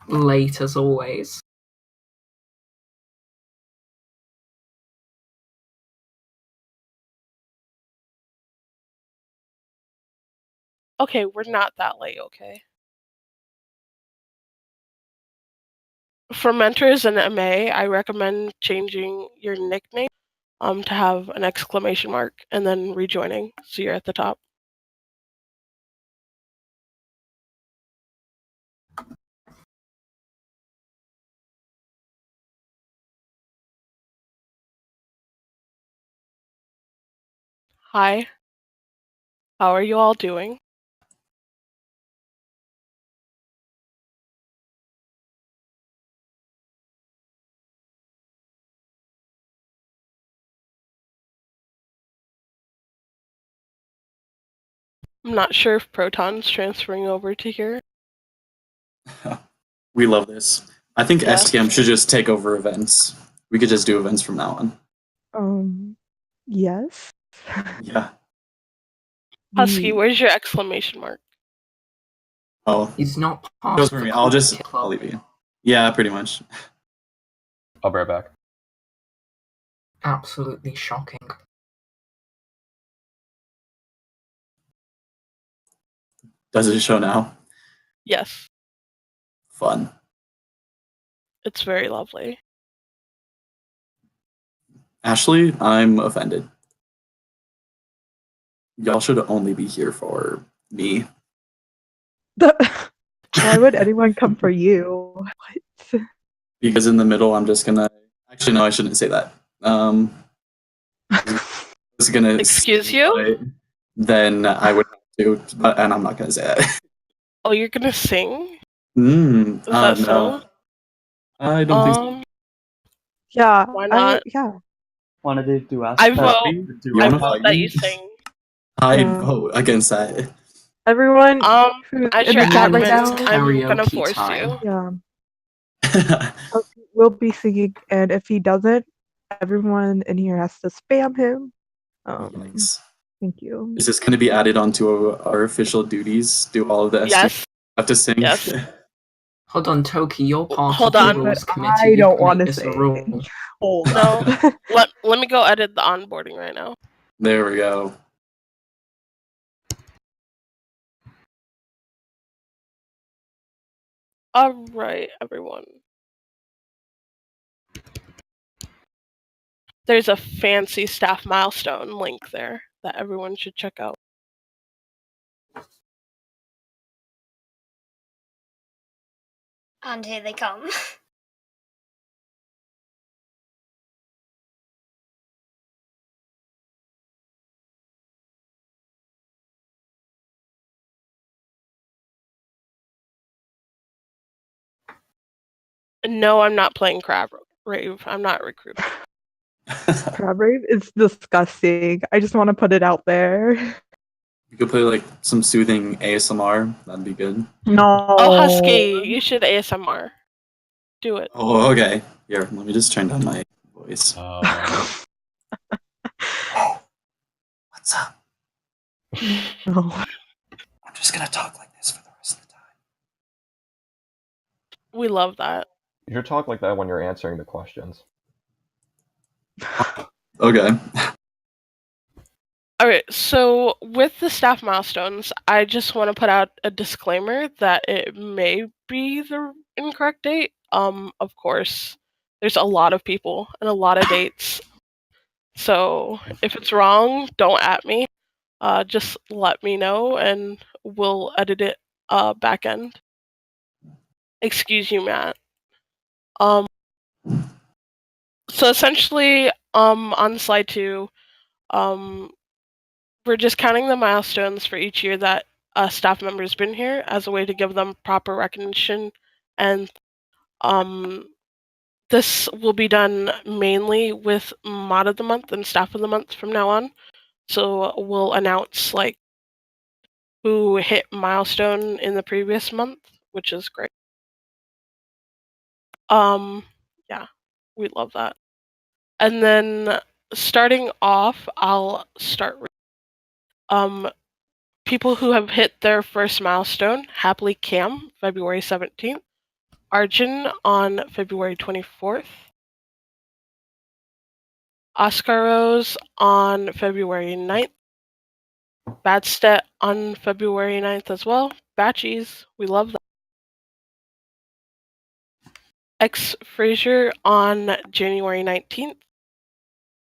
Late as always. Okay, we're not that late, okay? For mentors and MA, I recommend changing your nickname to have an exclamation mark and then rejoining so you're at the top. Hi. How are you all doing? I'm not sure if Proton's transferring over to here. We love this. I think Yeah. STM should just take over events. We could just do events from now on. Yes. Yeah. Husky, where's your exclamation mark? Oh, He's not part goes of for the me. club. I'll leave you. Yeah, pretty much. I'll be right back. Absolutely shocking. Does it show now? Yes. Fun. It's very lovely. Ashley, I'm offended. Y'all should only be here for me. Why would anyone come for you? What? Because in the middle, I'm just gonna. Actually, no, I shouldn't say that. I was gonna. Excuse you? Then I would have to, and I'm not gonna say that. Oh, you're gonna sing? Is that so? I don't think so. Yeah. Why not? Yeah. Wanna do I vote that you sing. I vote against that. Everyone who's as in your the chat right admin, now, I'm Karaoke gonna force time. you. Yeah. We'll be singing, and if he doesn't, everyone in here has to spam him. Thanks. Thank you. Is this going to be added onto our official duties? Do all of the Yes. have to sing? Yes. Hold on, Toki, you're part Hold of on. the rules committee. I You don't can want make to this say. a rule. Hold No. on. Let me go edit the onboarding right now. There we go. All right, everyone. There's a fancy staff milestone link there that everyone should check out. And here they come. No, I'm not playing Crab Rave. I'm not recruiting. Crab Rave is disgusting. I just want to put it out there. You could play like some soothing ASMR. That'd be good. No. Oh, Husky, you should ASMR. Do it. Oh, okay. Here, let me just turn down my voice. What's up? No. I'm just gonna talk like this for the rest of the time. We love that. You should talk like that when you're answering the questions. Okay. All right, so with the staff milestones, I just want to put out a disclaimer that it may be the incorrect date. Of course, there's a lot of people and a lot of dates. So if it's wrong, don't at me. Just let me know and we'll edit it back end. Excuse you, Matt. So essentially, on slide 2, we're just counting the milestones for each year that a staff member has been here as a way to give them proper recognition. And this will be done mainly with Mod of the Month and Staff of the Month from now on. So we'll announce like who hit milestone in the previous month, which is great. Yeah, we love that. And then starting off, I'll start with people who have hit their first milestone. Happily Cam, February 17th. Arjun on February 24th. Oscar Rose on February 9th. Badstet on February 9th as well. Batchies, we love that. X Fraser on January 19th.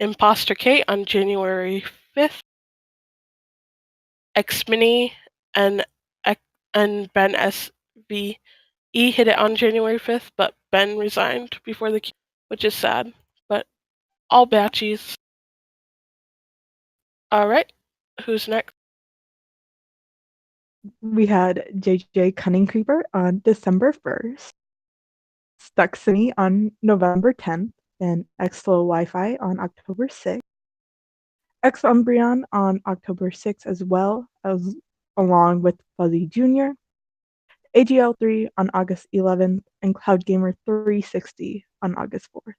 Imposter Kate on January 5th. X Mini and Ben SVE hit it on January 5th, but Ben resigned before the queue, which is sad. But all batchies. Alright, who's next? We had JJ Cunning Creeper on December 1st, Stuxony on November 10th, and Xflow Wi-Fi on October 6th, X Umbreon on October 6th as well, as along with Fuzzy Jr., AGL3 on August 11th, and Cloud Gamer 360 on August 4th.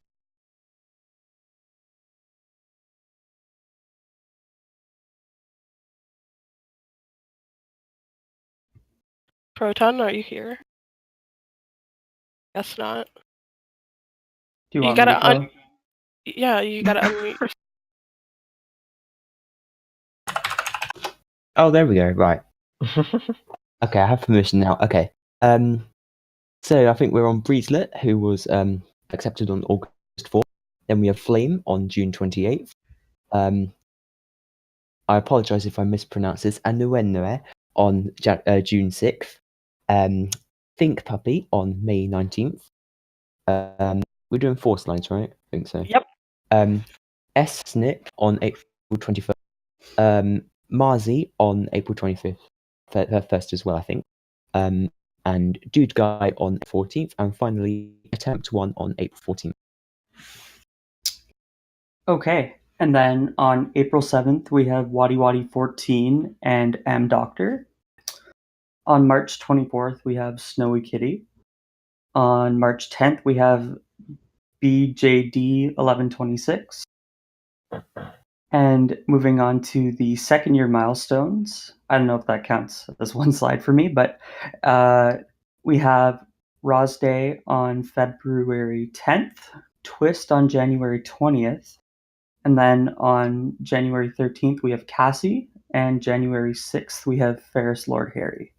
Proton, are you here? Guess not. Do you You want me to gotta go? Yeah, you gotta unmute yourself. Oh, there we go. Right. Okay, I have permission now. Okay. So I think we're on Breezelet, who was accepted on August 4th. Then we have Flame on June 28th. I apologise if I mispronounce this. Anuenue on June 6th. Think Puppy on May 19th. We're doing 4 slides, right? I think so. Yep. S Snip on April 21st. Marzi on April 25th. First as well, I think. And Dude Guy on 14th. And finally, Attempt 1 on April 14th. Okay, and then on April 7th, we have Waddy Waddy 14 and M Doctor. On March 24th, we have Snowy Kitty. On March 10th, we have BJD 1126. And moving on to the second year milestones, I don't know if that counts as one slide for me, but we have Roz Day on February 10th, Twist on January 20th, and then on January 13th, we have Cassie, and January 6th, we have Ferris Lord Harry.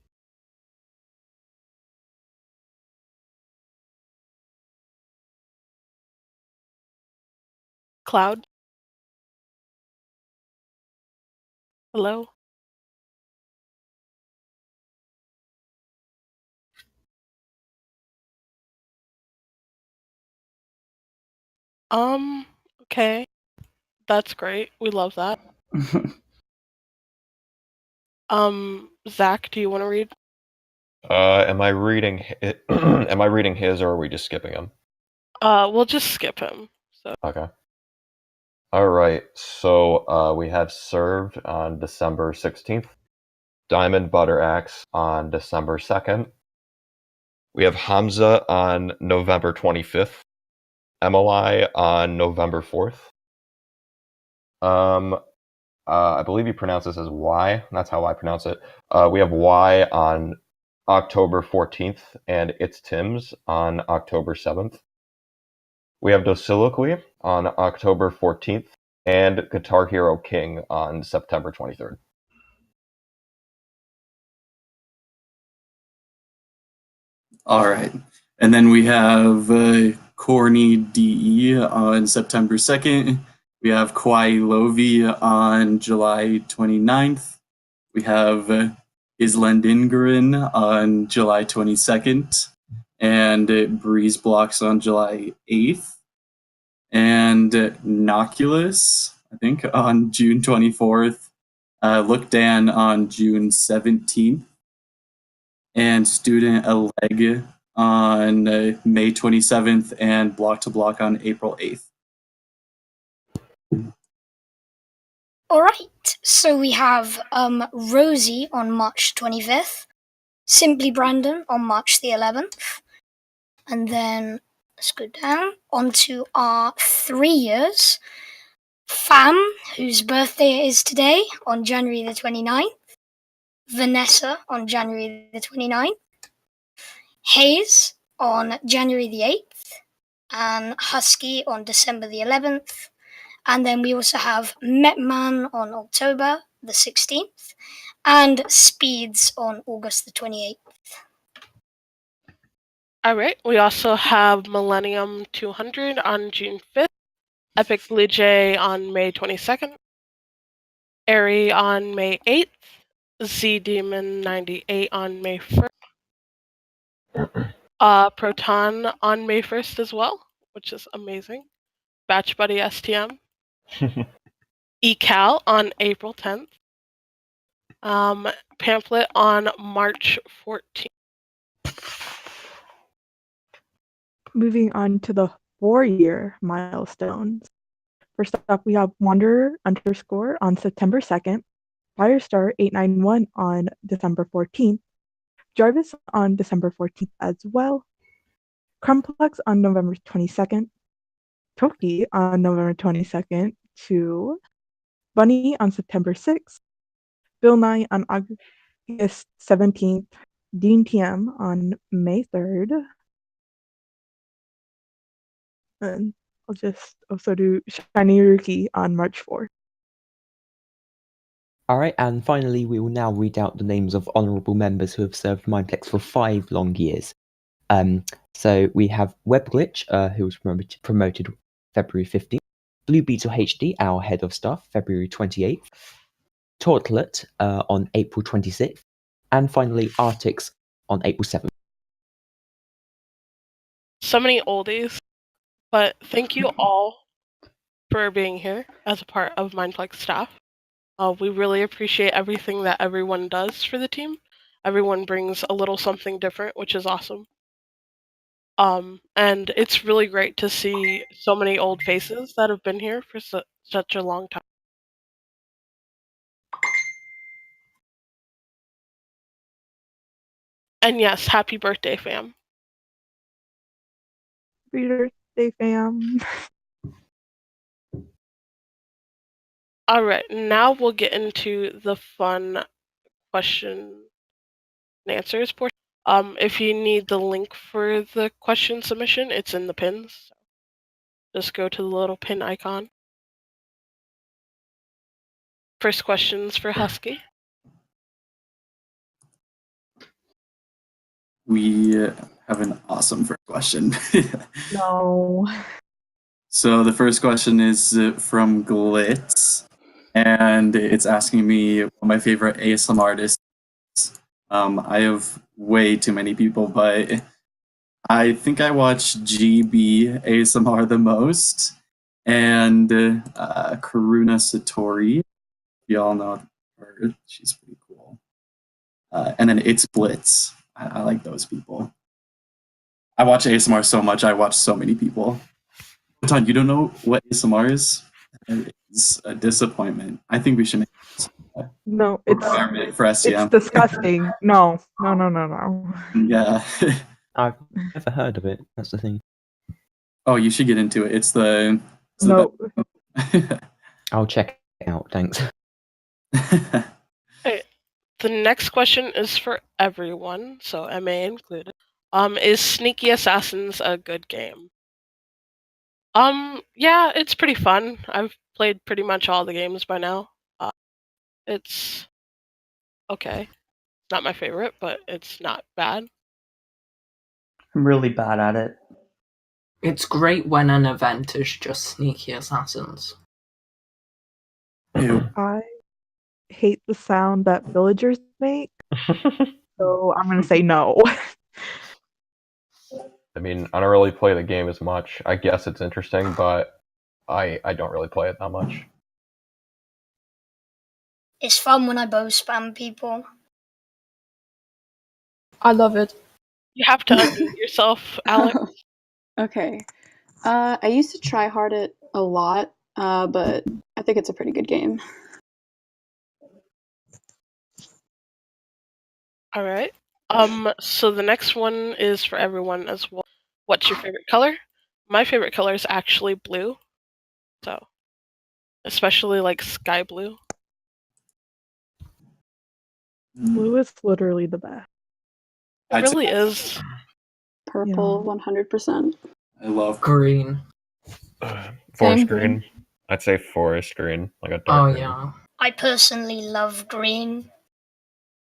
Cloud? Hello? Okay. That's great. We love that. Zach, do you want to read? Am I reading am I reading his, or are we just skipping him? We'll just skip him. So Okay. Alright, so we have Served on December 16th, Diamond Butter Axe on December 2nd. We have Hamza on November 25th, Emily on November 4th. I believe you pronounce this as Y. That's how I pronounce it. We have Y on October 14th, and It's Tim's on October 7th. We have Dosiloquy on October 14th, and Guitar Hero King on September 23rd. All right. And then we have Corny DE on September 2nd. We have Kwai Lovi on July 29th. We have Islendingren on July 22nd. And Breeze Blocks on July 8th. And Noculus, I think, on June 24th. Look Dan on June 17th. And Student Aleg on May 27th, and Block to Block on April 8th. All right, so we have Rosie on March 25th, Simply Brandon on March the 11th, and then let's go down onto our 3 years. Fam, whose birthday it is today, on January the 29th. Vanessa on January the 29th. Hayes on January the 8th, and Husky on December the 11th. And then we also have Metman on October the 16th, and Speeds on August the 28th. Alright, we also have Millennium 200 on June 5th, Epic Blue Jay on May 22nd, Airy on May 8th, Z Demon 98 on May 1st, Proton on May 1st as well, which is amazing. Batch Buddy STM, Ecal on April 10th, Pamphlet on March 14th. Moving on to the 4-year milestones. First up, we have Wanderer _ on September 2nd, Firestar 891 on December 14th, Jarvis on December 14th as well, Crumplex on November 22nd, Toki on November 22nd, to Bunny on September 6th, Bill Nye on August 17th, Dean TM on May 3rd, and I'll just also do Shiny Rookie on March 4th. Alright, and finally we will now read out the names of honourable members who have served Mineplex for 5 long years. So we have WebGlitch, who was promoted February 15th, Blue Beetle HD, our head of staff, February 28th, Tortlet on April 26th, and finally Artix on April 7th. So many oldies, but thank you all for being here as a part of Mineplex staff. We really appreciate everything that everyone does for the team. Everyone brings a little something different, which is awesome. And it's really great to see so many old faces that have been here for such a long time. And yes, happy birthday, fam. Happy birthday, fam. Alright, now we'll get into the fun question and answers portion. If you need the link for the question submission, it's in the pins. Just go to the little pin icon. First question's for Husky. We have an awesome first question. No. So the first question is from Glitz, and it's asking me what my favorite ASM artist is. I have way too many people, but I think I watch GB ASMR the most, and Karuna Satori. You all know her. She's pretty cool. And then it's Blitz. I like those people. I watch ASMR so much. I watch so many people. Todd, you don't know what ASMR is? It's a disappointment. I think we should make No, a requirement for STM. it's disgusting. No. Yeah. I've never heard of it, that's the thing. Oh, you should get into it. It's the No. I'll check it out, thanks. Hey, the next question is for everyone, so MA included. Is Sneaky Assassins a good game? Yeah, it's pretty fun. I've played pretty much all the games by now. It's okay. Not my favorite, but it's not bad. I'm really bad at it. It's great when an event is just Sneaky Assassins. Ew. I hate the sound that villagers make, so I'm gonna say no. I mean, I don't really play the game as much. I guess it's interesting, but I don't really play it that much. It's fun when I bow spam people. I love it. You have to unmute yourself, Alex. Okay. I used to try hard it a lot, but I think it's a pretty good game. All right. So the next one is for everyone as well. What's your favorite color? My favorite color is actually blue. So, especially like sky blue. Blue is literally the best. It really is. purple, 100%. I love Green. Forest Same. green. I'd say forest green, like a Oh dark green. yeah. I personally love green.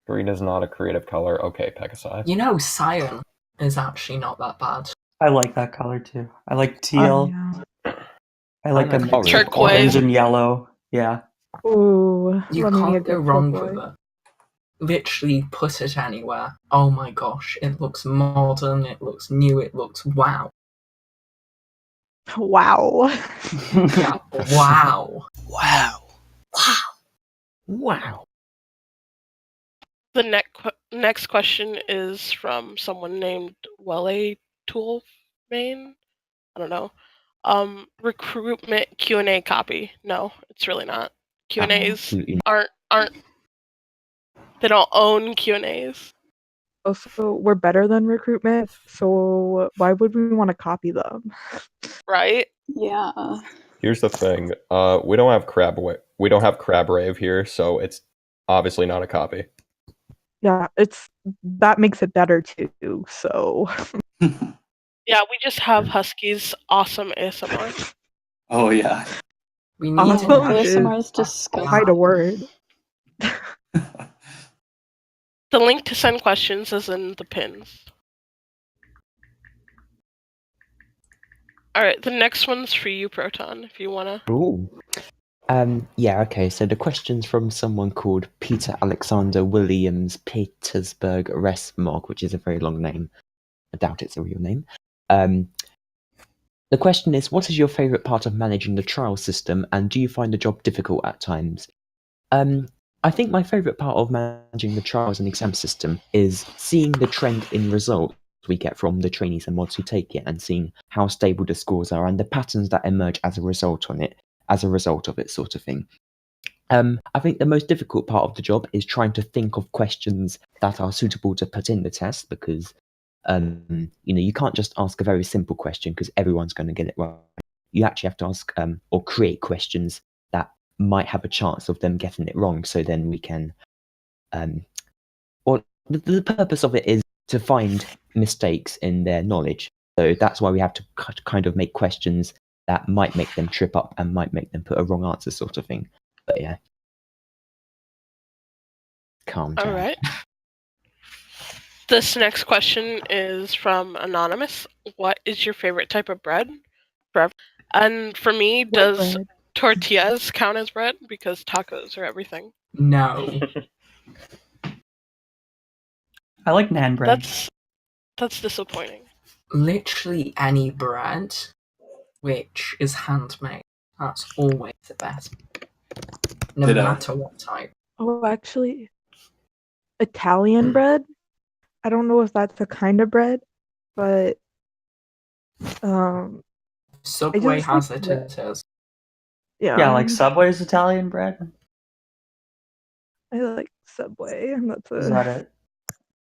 Green is not a creative color. Okay, Pekasai. You know, cyan is actually not that bad. I like that color too. I like Oh, teal. yeah. I like a like mix of turquoise. orange and yellow. Yeah. Ooh, You let me can't get go good wrong boy. with it. Literally put it anywhere. Oh my gosh, it looks modern, it looks new, it looks wow. Wow. Yeah, wow. Wow. Wow. Wow. The next question is from someone named Welle Toolmain. I don't know. Recruitment Q&A copy. No, it's really not. Q&As Absolutely. aren't they don't own Q&As. Also, we're better than recruitment, so why would we want to copy them? Right? Yeah. Here's the thing. We don't have Crab Rave here, so it's obviously not a copy. Yeah, that makes it better too. So Yeah, we just have Husky's awesome ASMR. Oh yeah. We need Awesome to ASMR is is disgusting. quite a word. The link to send questions is in the pins. Alright, the next one's for you, Proton, if you wanna. Ooh. Yeah, okay, so the question's from someone called Peter Alexander Williams Petersburg Resmog, which is a very long name. I doubt it's a real name. The question is, what is your favourite part of managing the trial system, and do you find the job difficult at times? I think my favourite part of managing the trials and exam system is seeing the trend in results we get from the trainees and mods who take it, and seeing how stable the scores are and the patterns that emerge as a result of it, sort of thing. I think the most difficult part of the job is trying to think of questions that are suitable to put in the test, because you can't just ask a very simple question because everyone's going to get it right. You actually have to ask or create questions that might have a chance of them getting it wrong, so then we can the purpose of it is to find mistakes in their knowledge. So that's why we have to kind of make questions that might make them trip up and might make them put a wrong answer, sort of thing. But yeah. Calm down. Alright. This next question is from Anonymous. What is your favorite type of bread? And for me, does bread? tortillas count as bread? Because tacos are everything. No. I like naan bread. That's disappointing. Literally any bread which is handmade. That's always the best. No Ditto. matter what type. Oh, actually, Italian bread. I don't know if that's a kind of bread, but Subway just has like it is. Yeah, like Subway's Italian bread. I like Subway, and that's Is that it?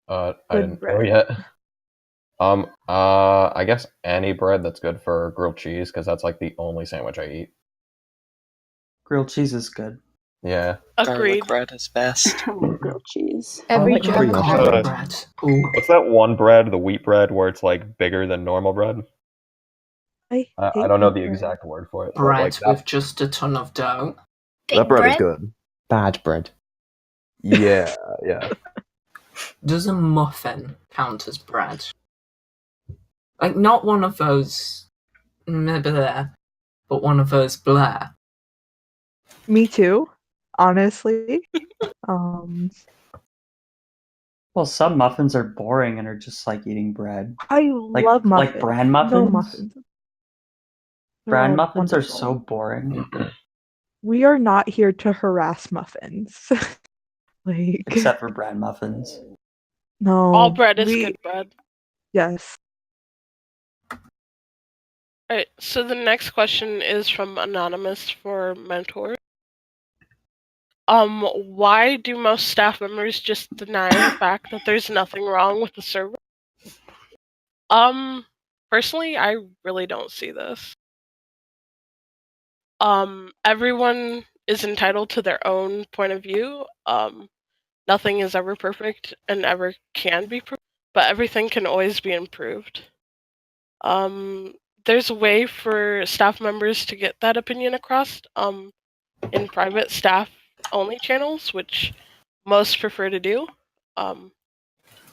I Good didn't bread. know yet. I guess any bread that's good for grilled cheese, because that's like the only sandwich I eat. Grilled cheese is good. Yeah. Agreed. Garlic bread is best. Grilled cheese. Every like job brioche has Garlic bread. bread. Ooh. What's that one bread, the wheat bread, where it's like bigger than normal bread? I I don't know the bread. exact word for it. But Bread like with just a ton of dough. big that bread is bread. good. Bad bread. Yeah. Does a muffin count as bread? Like, not one of those blah, but one of those blah. Me too, honestly. Well, some muffins are boring and are just like eating bread. I Like love muffins. like bran muffins. No muffins. They're Bran all muffins are wonderful. so boring. We are not here to harass muffins. Like, Except for bran muffins. no. All bread is good bread. Yes. Alright, so the next question is from Anonymous for Mentor. Why do most staff members just deny the fact that there's nothing wrong with the server? Personally, I really don't see this. Everyone is entitled to their own point of view. Nothing is ever perfect and ever can be perfect, but everything can always be improved. There's a way for staff members to get that opinion across in private staff-only channels, which most prefer to do.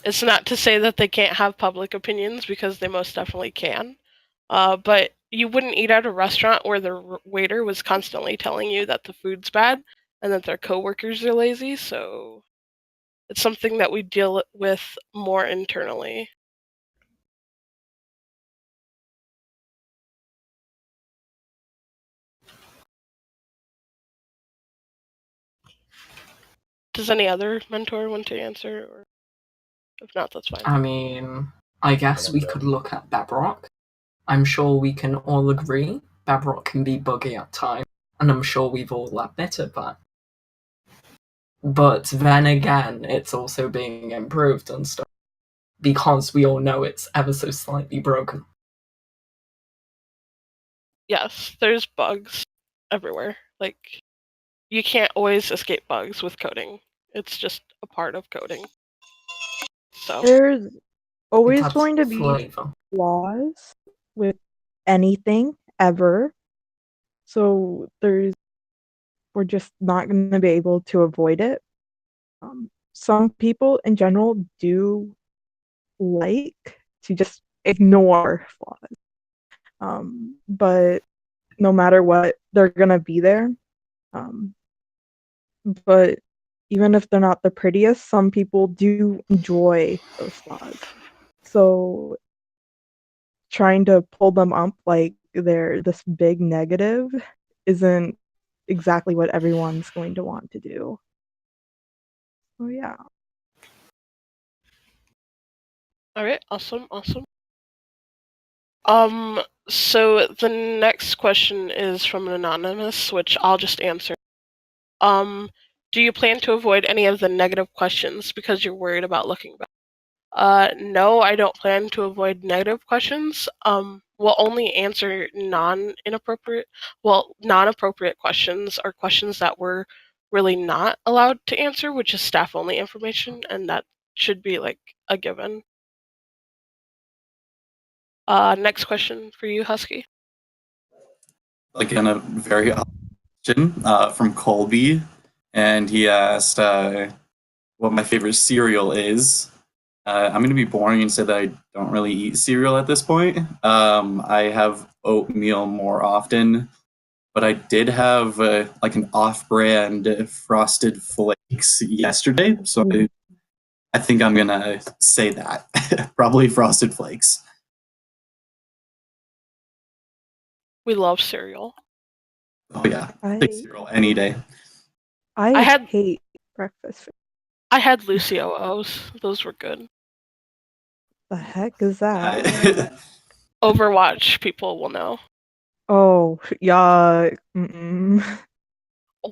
It's not to say that they can't have public opinions, because they most definitely can. But you wouldn't eat at a restaurant where the waiter was constantly telling you that the food's bad and that their coworkers are lazy, so it's something that we deal with more internally. Does any other mentor want to answer? Or if not, that's fine. I mean, I guess we could look at Babrock. I'm sure we can all agree Babrock can be buggy at times, and I'm sure we've all admitted that. But then again, it's also being improved and stuff, because we all know it's ever so slightly broken. Yes, there's bugs everywhere. Like, you can't always escape bugs with coding. It's just a part of coding. So There's always That's going to be flavor. flaws with anything ever. So we're just not going to be able to avoid it. Some people in general do like to just ignore flaws. But no matter what, they're going to be there. But even if they're not the prettiest, some people do enjoy those flaws. So trying to pull them up like they're this big negative isn't exactly what everyone's going to want to do. So yeah. alright, awesome. So the next question is from an anonymous, which I'll just answer. Do you plan to avoid any of the negative questions because you're worried about looking bad? No, I don't plan to avoid negative questions. We'll only answer non-appropriate questions, or questions that we're really not allowed to answer, which is staff-only information, and that should be like a given. Next question for you, Husky. Again, a very odd question from Colby, and he asked what my favorite cereal is. I'm going to be boring and say that I don't really eat cereal at this point. I have oatmeal more often, but I did have like an off-brand Frosted Flakes yesterday, so I think I'm going to say that. Probably Frosted Flakes. We love cereal. Oh yeah, take cereal any day. I hate breakfast. I had Lucio O's. Those were good. The heck is that? Overwatch people will know. Oh, yeah. Mm-mm.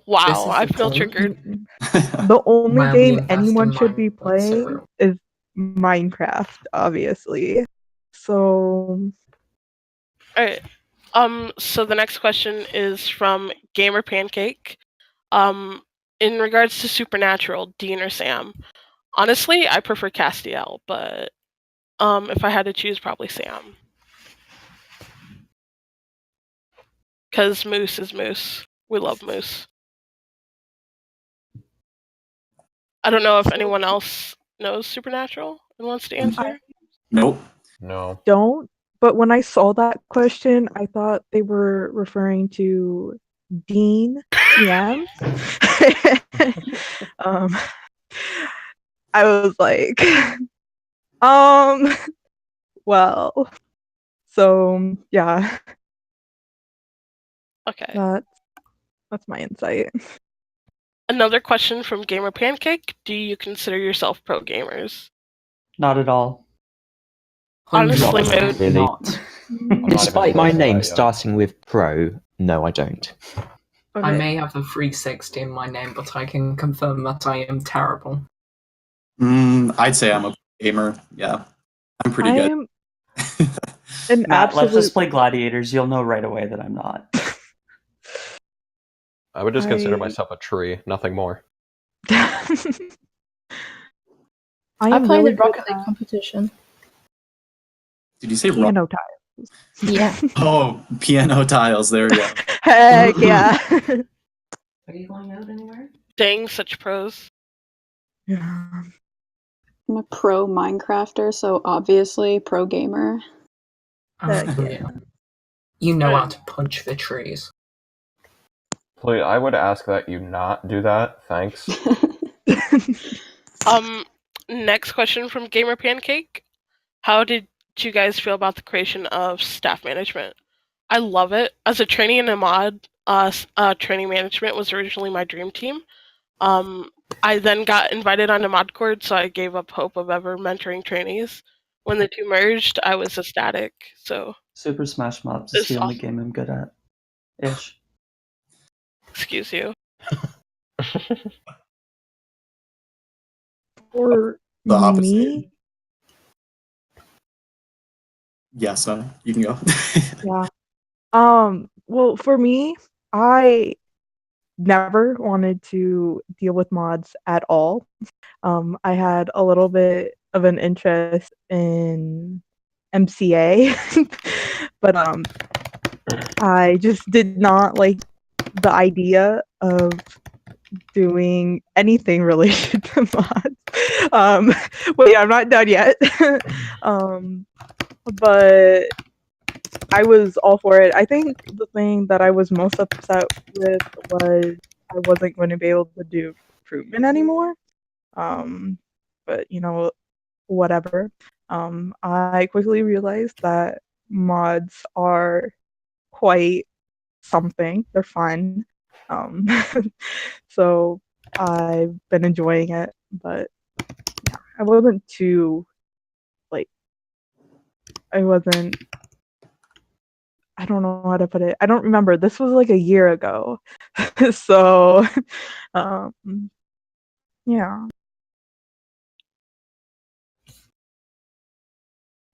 Wow, I feel triggered. The only Where we game invest anyone in should be Mineplex playing cereal. is Minecraft, obviously. So Alright. So the next question is from Gamer Pancake. In regards to Supernatural, Dean or Sam? Honestly, I prefer Castiel, but if I had to choose, probably Sam. Because Moose is Moose. We love Moose. I don't know if anyone else knows Supernatural and wants to answer. Nope. No. don't. But when I saw that question, I thought they were referring to Dean TM. I was like, well, so yeah. Okay. That's my insight. Another question from Gamer Pancake. Do you consider yourself pro gamers? Not at all. Honestly, Not Mood. really. not even Despite my close to name that, yeah. starting with pro, no, I don't. I may have a 360 in my name, but I can confirm that I am terrible. I'd say I'm a gamer. Yeah, I'm pretty good. I'm an Matt, let's just absolute. play Gladiators. You'll know right away that I'm not. I would just consider I- myself a tree, nothing more. I I am played really in Rocket good League competition. Did you say rock? piano type. Yeah. Oh, piano tiles. There we go. Heck yeah. Are you going out anywhere? Dang, such pros. Yeah. I'm a pro Minecrafter, so obviously pro gamer. Heck Oh, yeah. You know how Right. to punch the trees. Please, I would ask that you not do that. Thanks. Next question from Gamer Pancake. How did you guys feel about the creation of staff management? I love it. As a trainee in a mod, training management was originally my dream team. I then got invited onto ModCord, so I gave up hope of ever mentoring trainees. When the two merged, I was ecstatic. So, Super Smash Mobs is It's the only awesome. game I'm good at. Ish. excuse you. For The opposite. me, Yes, you can go. yeah. Well, for me, I never wanted to deal with mods at all. I had a little bit of an interest in MCA, but I just did not like the idea of doing anything related to mods. Wait, I'm not done yet. But I was all for it. I think the thing that I was most upset with was I wasn't going to be able to do recruitment anymore. But whatever. I quickly realized that mods are quite something. They're fun. Um, so I've been enjoying it, but yeah, I wasn't too like I wasn't I don't know how to put it. I don't remember. This was like a year ago. So um yeah.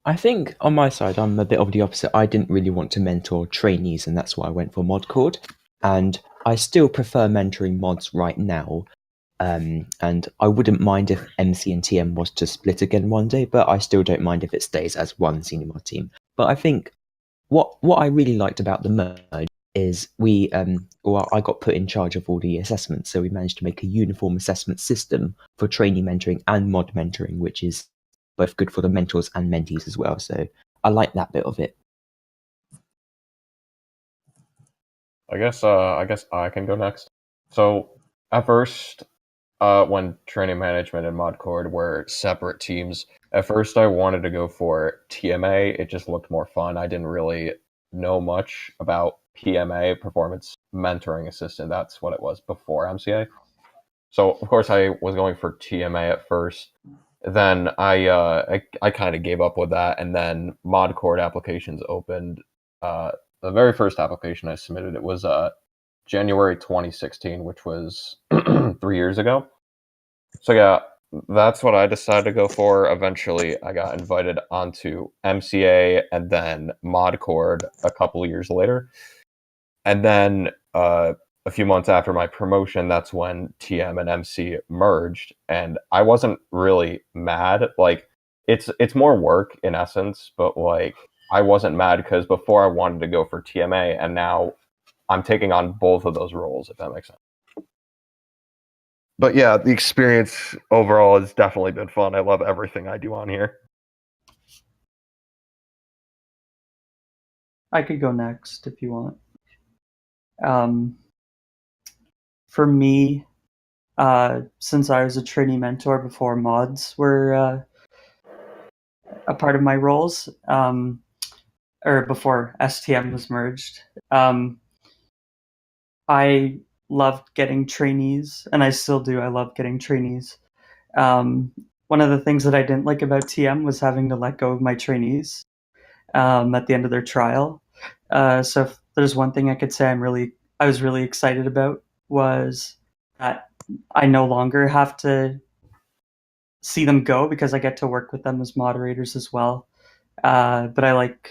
I think on my side, I'm a bit of the opposite. I didn't really want to mentor trainees, and that's why I went for ModCord. And I still prefer mentoring mods right now. And I wouldn't mind if MC and TM was to split again one day, but I still don't mind if it stays as one senior mod team. But I think what I really liked about the merge is I got put in charge of all the assessments, so we managed to make a uniform assessment system for trainee mentoring and mod mentoring, which is both good for the mentors and mentees as well. So I like that bit of it. I guess I can go next. So at first, when training management and ModCord were separate teams, at first I wanted to go for TMA. It just looked more fun. I didn't really know much about PMA, Performance Mentoring Assistant. That's what it was before MCA. So of course I was going for TMA at first. Then I kind of gave up with that, and then ModCord applications opened. The very first application I submitted, it was January 2016, which was 3 years ago. So yeah, that's what I decided to go for. Eventually, I got invited onto MCA and then ModCord a couple years later. And then a few months after my promotion, that's when TM and MC merged. And I wasn't really mad. Like, it's more work in essence, but like I wasn't mad because before I wanted to go for TMA, and now I'm taking on both of those roles, if that makes sense. But yeah, the experience overall has definitely been fun. I love everything I do on here. I could go next if you want. For me, since I was a trainee mentor before mods were a part of my roles, or before STM was merged, I loved getting trainees, and I still do. I love getting trainees. One of the things that I didn't like about TM was having to let go of my trainees at the end of their trial. So if there's one thing I could say I was really excited about was that I no longer have to see them go because I get to work with them as moderators as well. But I like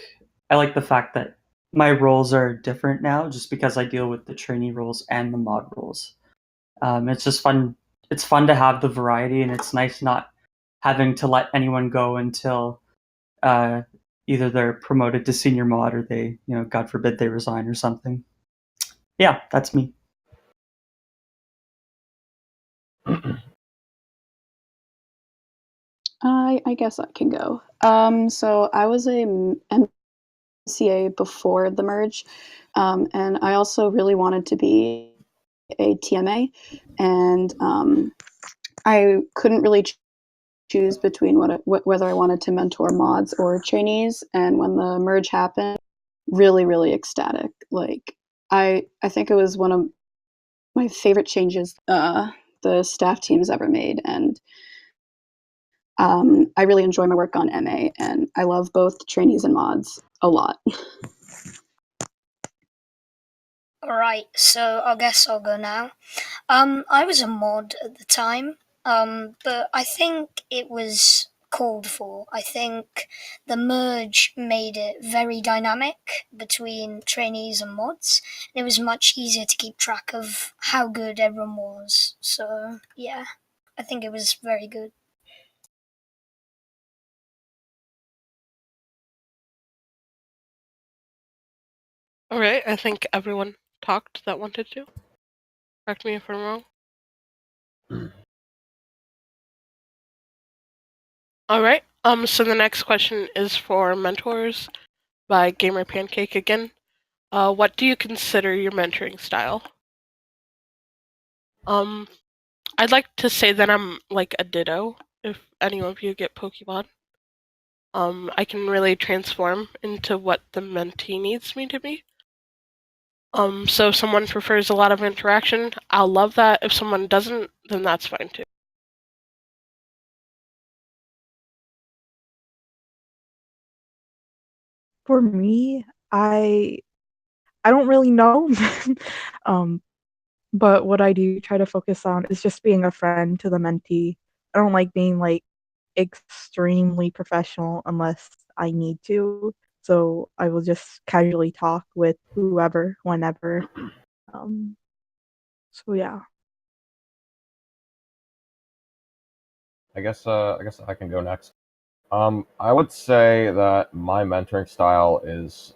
the fact that my roles are different now, just because I deal with the trainee roles and the mod roles. It's just fun. It's fun to have the variety, and it's nice not having to let anyone go until either they're promoted to senior mod or they, God forbid, they resign or something. Yeah, that's me. I guess I can go. So I was a MCA before the merge, and I also really wanted to be a TMA, and I couldn't really choose between whether I wanted to mentor mods or trainees. And when the merge happened, really, really ecstatic. Like I think it was one of my favorite changes the staff team's ever made, and I really enjoy my work on MA, and I love both trainees and mods a lot. Alright, so I guess I'll go now. I was a mod at the time, but I think it was called for. I think the merge made it very dynamic between trainees and mods. And it was much easier to keep track of how good everyone was. So, yeah, I think it was very good. Alright, I think everyone talked that wanted to. Correct me if I'm wrong. Alright, so the next question is for mentors by Gamer Pancake again. What do you consider your mentoring style? I'd like to say that I'm like a ditto, if any of you get Pokemon. I can really transform into what the mentee needs me to be. So if someone prefers a lot of interaction, I'll love that. If someone doesn't, then that's fine too. For me, I don't really know. But what I do try to focus on is just being a friend to the mentee. I don't like being like extremely professional unless I need to. So I will just casually talk with whoever, whenever. So yeah. I guess I can go next. I would say that my mentoring style is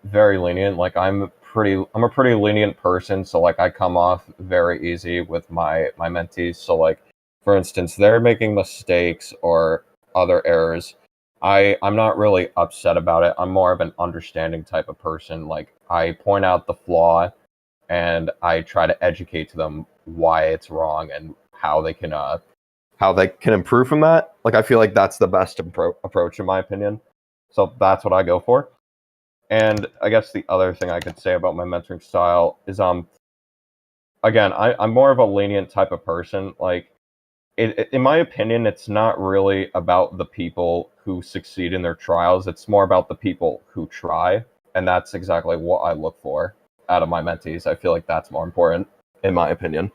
very lenient. Like I'm a pretty lenient person, so like I come off very easy with my mentees. So like for instance, they're making mistakes or other errors. I'm not really upset about it. I'm more of an understanding type of person. Like I point out the flaw and I try to educate to them why it's wrong and how they can improve from that. Like I feel like that's the best approach in my opinion. So that's what I go for. And I guess the other thing I could say about my mentoring style is again, I'm more of a lenient type of person. Like in my opinion, it's not really about the people who succeed in their trials. It's more about the people who try. And that's exactly what I look for out of my mentees. I feel like that's more important, in my opinion.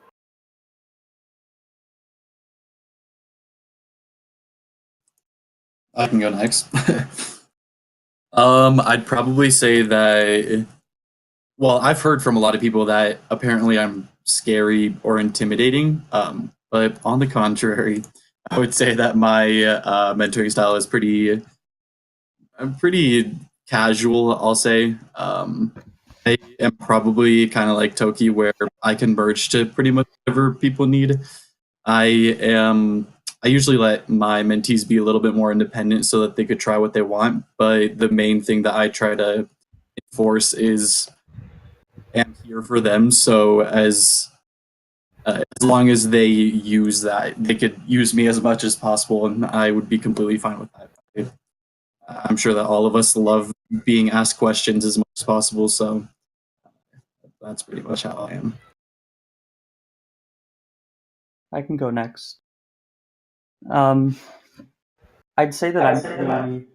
I can go next. I'd probably say that. Well, I've heard from a lot of people that apparently I'm scary or intimidating. But on the contrary, I would say that my mentoring style is pretty casual. I'll say. I am probably kind of like Toki, where I can merge to pretty much whatever people need. I usually let my mentees be a little bit more independent so that they could try what they want. But the main thing that I try to enforce is I'm here for them. So as long as they use that, they could use me as much as possible, and I would be completely fine with that. I'm sure that all of us love being asked questions as much as possible. So that's pretty much how I am. I can go next. I'd say that I'm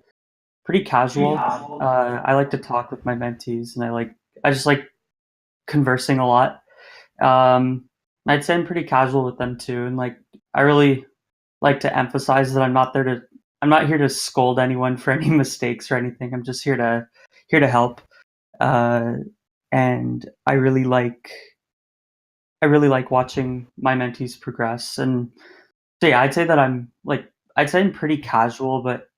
pretty casual. I like to talk with my mentees, and I just like conversing a lot. I'd say I'm pretty casual with them too, and like I really like to emphasize that I'm not here to scold anyone for any mistakes or anything. I'm just here to help. And I really like watching my mentees progress. And so yeah, I'd say I'm pretty casual, but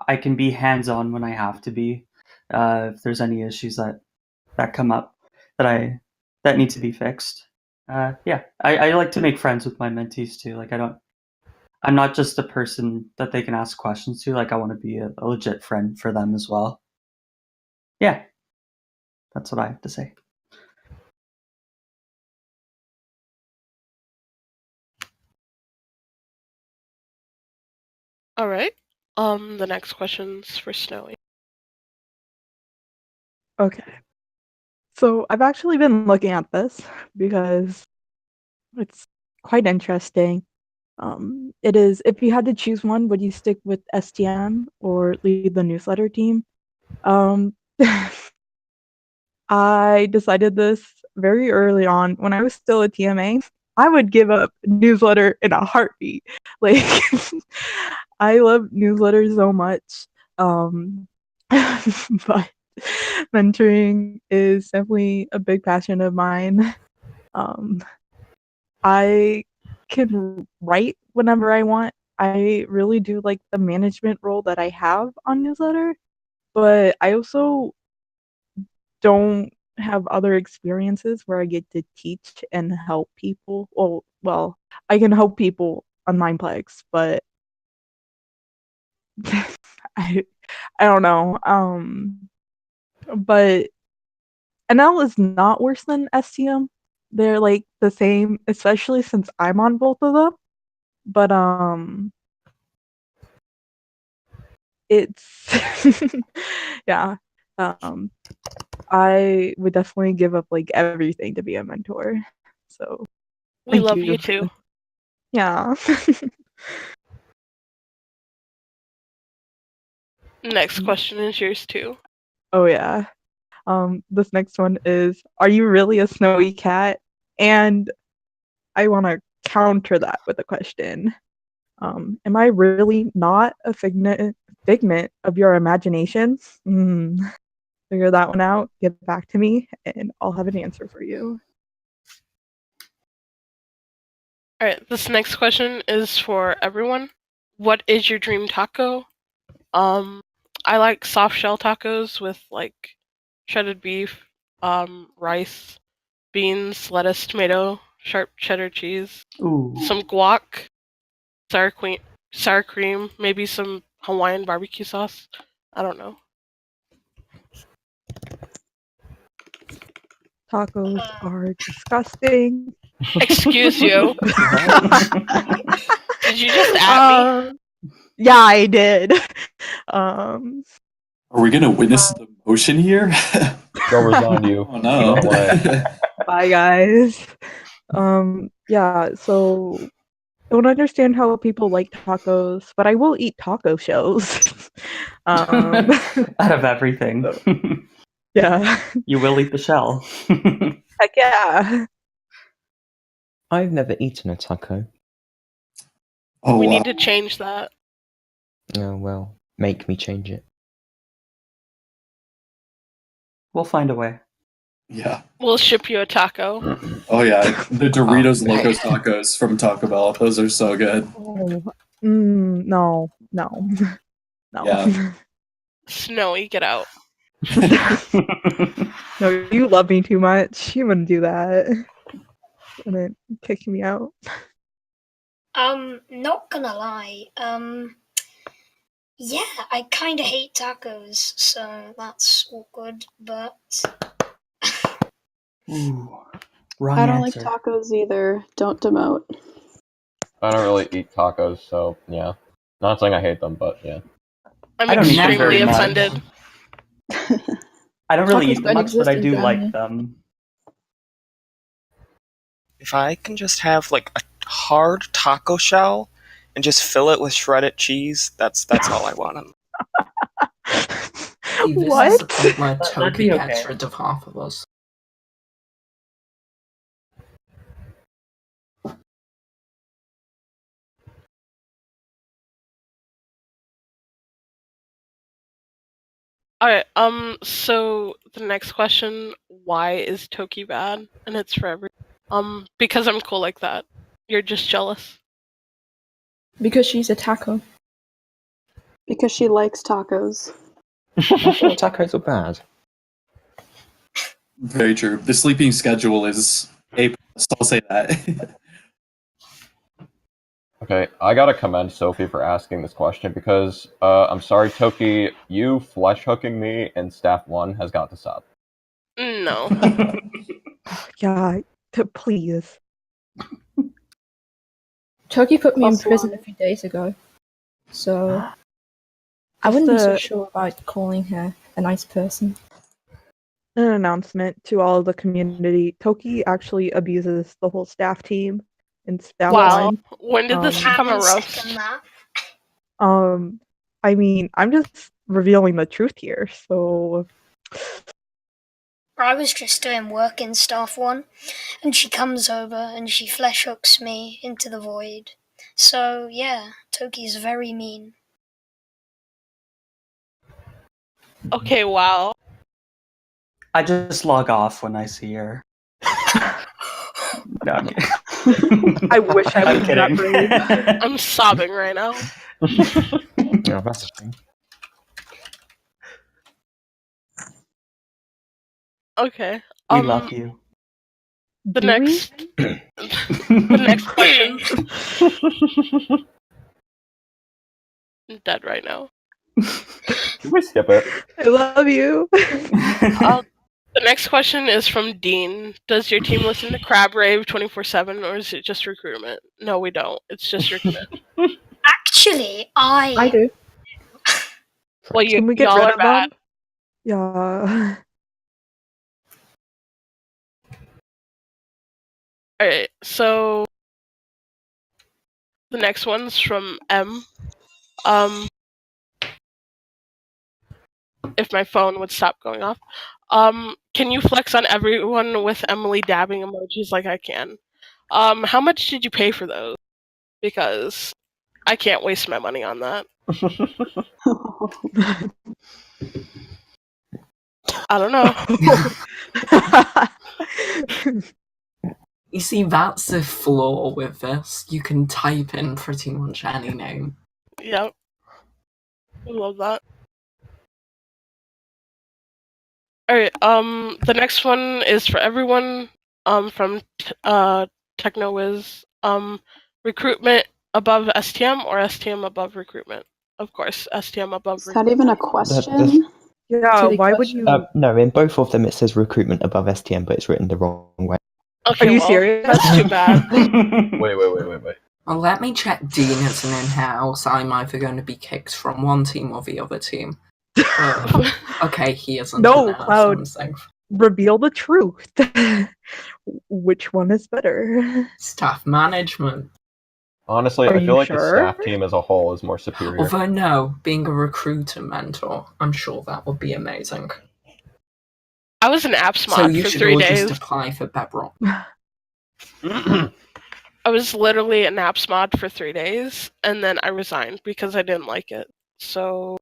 I can be hands-on when I have to be. If there's any issues that come up that need to be fixed. Yeah, I like to make friends with my mentees too. Like I'm not just a person that they can ask questions to. Like I want to be a legit friend for them as well. Yeah, that's what I have to say. All right. The next question's for Snowy. Okay. So I've actually been looking at this because it's quite interesting. It is, if you had to choose one, would you stick with STM or lead the newsletter team? I decided this very early on when I was still a TMA. I would give up newsletter in a heartbeat. Like, I love newsletters so much. But mentoring is definitely a big passion of mine. I can write whenever I want. I really do like the management role that I have on newsletter, but I also don't have other experiences where I get to teach and help people. Well, I can help people on Mineplex, but I don't know. But NL is not worse than STM. They're like the same, especially since I'm on both of them. But it's yeah. I would definitely give up like everything to be a mentor. So We love you too. Yeah. Next question is yours too. Oh yeah. This next one is, are you really a snowy cat? And I want to counter that with a question. Am I really not a figment of your imagination? Figure that one out, get back to me, and I'll have an answer for you. Alright, this next question is for everyone. What is your dream taco? I like soft shell tacos with like shredded beef, rice, beans, lettuce, tomato, sharp cheddar cheese, Ooh. some guac, sour cream, maybe some Hawaiian barbecue sauce. I don't know. Tacos are disgusting. Excuse you. Did you just at me? Yeah, I did. Are we gonna witness the motion here? Gover's on you. Oh no. No way. Bye, guys. Yeah, so I don't understand how people like tacos, but I will eat taco shells. Out of everything. Yeah. You will eat the shell. Heck yeah. I've never eaten a taco. Oh, We wow. need to change that. Oh well, make me change it. We'll find a way. Yeah. We'll ship you a taco. Oh yeah, the Doritos Oh. Locos Tacos from Taco Bell. Those are so good. Oh, no. No. Yeah. Snowy, get out. No, you love me too much. You wouldn't do that. You wouldn't kick me out. Not gonna lie. Yeah, I kinda hate tacos, so that's awkward, but Ooh, wrong I don't answer. like tacos either. Don't demote. I don't really eat tacos, so yeah. Not saying I hate them, but yeah. I'm I don't eat them extremely very much. offended. I don't really Tacos eat them don't much, but I exist in do Germany. like them. If I can just have like a hard taco shell and just fill it with shredded cheese, that's all I want. See, this is the What? point where That'd Toby be gets okay. rid of half of us. Alright, so the next question, why is Toki bad? And it's for everyone. Because I'm cool like that. You're just jealous. Because she's a taco. Because she likes tacos. I thought tacos were bad. Very true. The sleeping schedule is A+, I'll say that. Okay, I gotta commend Sophie for asking this question because, I'm sorry, Toki, you flesh hooking me in Staff 1 has got to stop. No. Yeah, please. Toki put me in Also- prison a few days ago, so I wouldn't be so sure about calling her a nice person. An announcement to all the community. Toki actually abuses the whole staff team in Staff Wow. 1. When did this Um, become a Haven't roast? second that. I mean, I'm just revealing the truth here, so I was just doing work in Staff 1, and she comes over and she flesh hooks me into the void. So, yeah, Toki's very mean. Okay, wow. I just log off when I see her. No, I'm kidding. I wish I I'm was that kidding. brave. I'm sobbing right now. Yeah, that's a shame. Okay. We love you. The Do we? next the next question. I'm dead right now. Can we skip it? I love you. The next question is from Dean. Does your team listen to Crab Rave 24/7 or is it just recruitment? No, we don't. It's just recruitment. Actually, I do. Well, Can we get y'all rid are of bad. them? Yeah. Alright, so the next one's from M. If my phone would stop going off. Can you flex on everyone with Emily dabbing emojis like I can? How much did you pay for those? Because I can't waste my money on that. I don't know. You see, that's the flaw with this. You can type in pretty much any name. Yep. I love that. Alright, the next one is for everyone, from TechnoWiz. Recruitment above STM or STM above recruitment? Of course, STM above Is recruitment. that even a question? Yeah, Silly why would question. you? No, in both of them it says recruitment above STM, but it's written the wrong way. Okay, Are you well, serious? that's too bad. Wait. Well, let me check Dean as an in-house. I'm either going to be kicked from one team or the other team. Okay, he isn't. No, in-house, Cloud. I'm safe. Reveal the truth. Which one is better? Staff management. Honestly, Are I you feel like the sure? staff team as a whole is more superior. Although no, being a recruiter mentor, I'm sure that would be amazing. I was an apps So mod you for should 3 all days. just apply for Bedrock. I was literally an apps mod for 3 days, and then I resigned because I didn't like it. So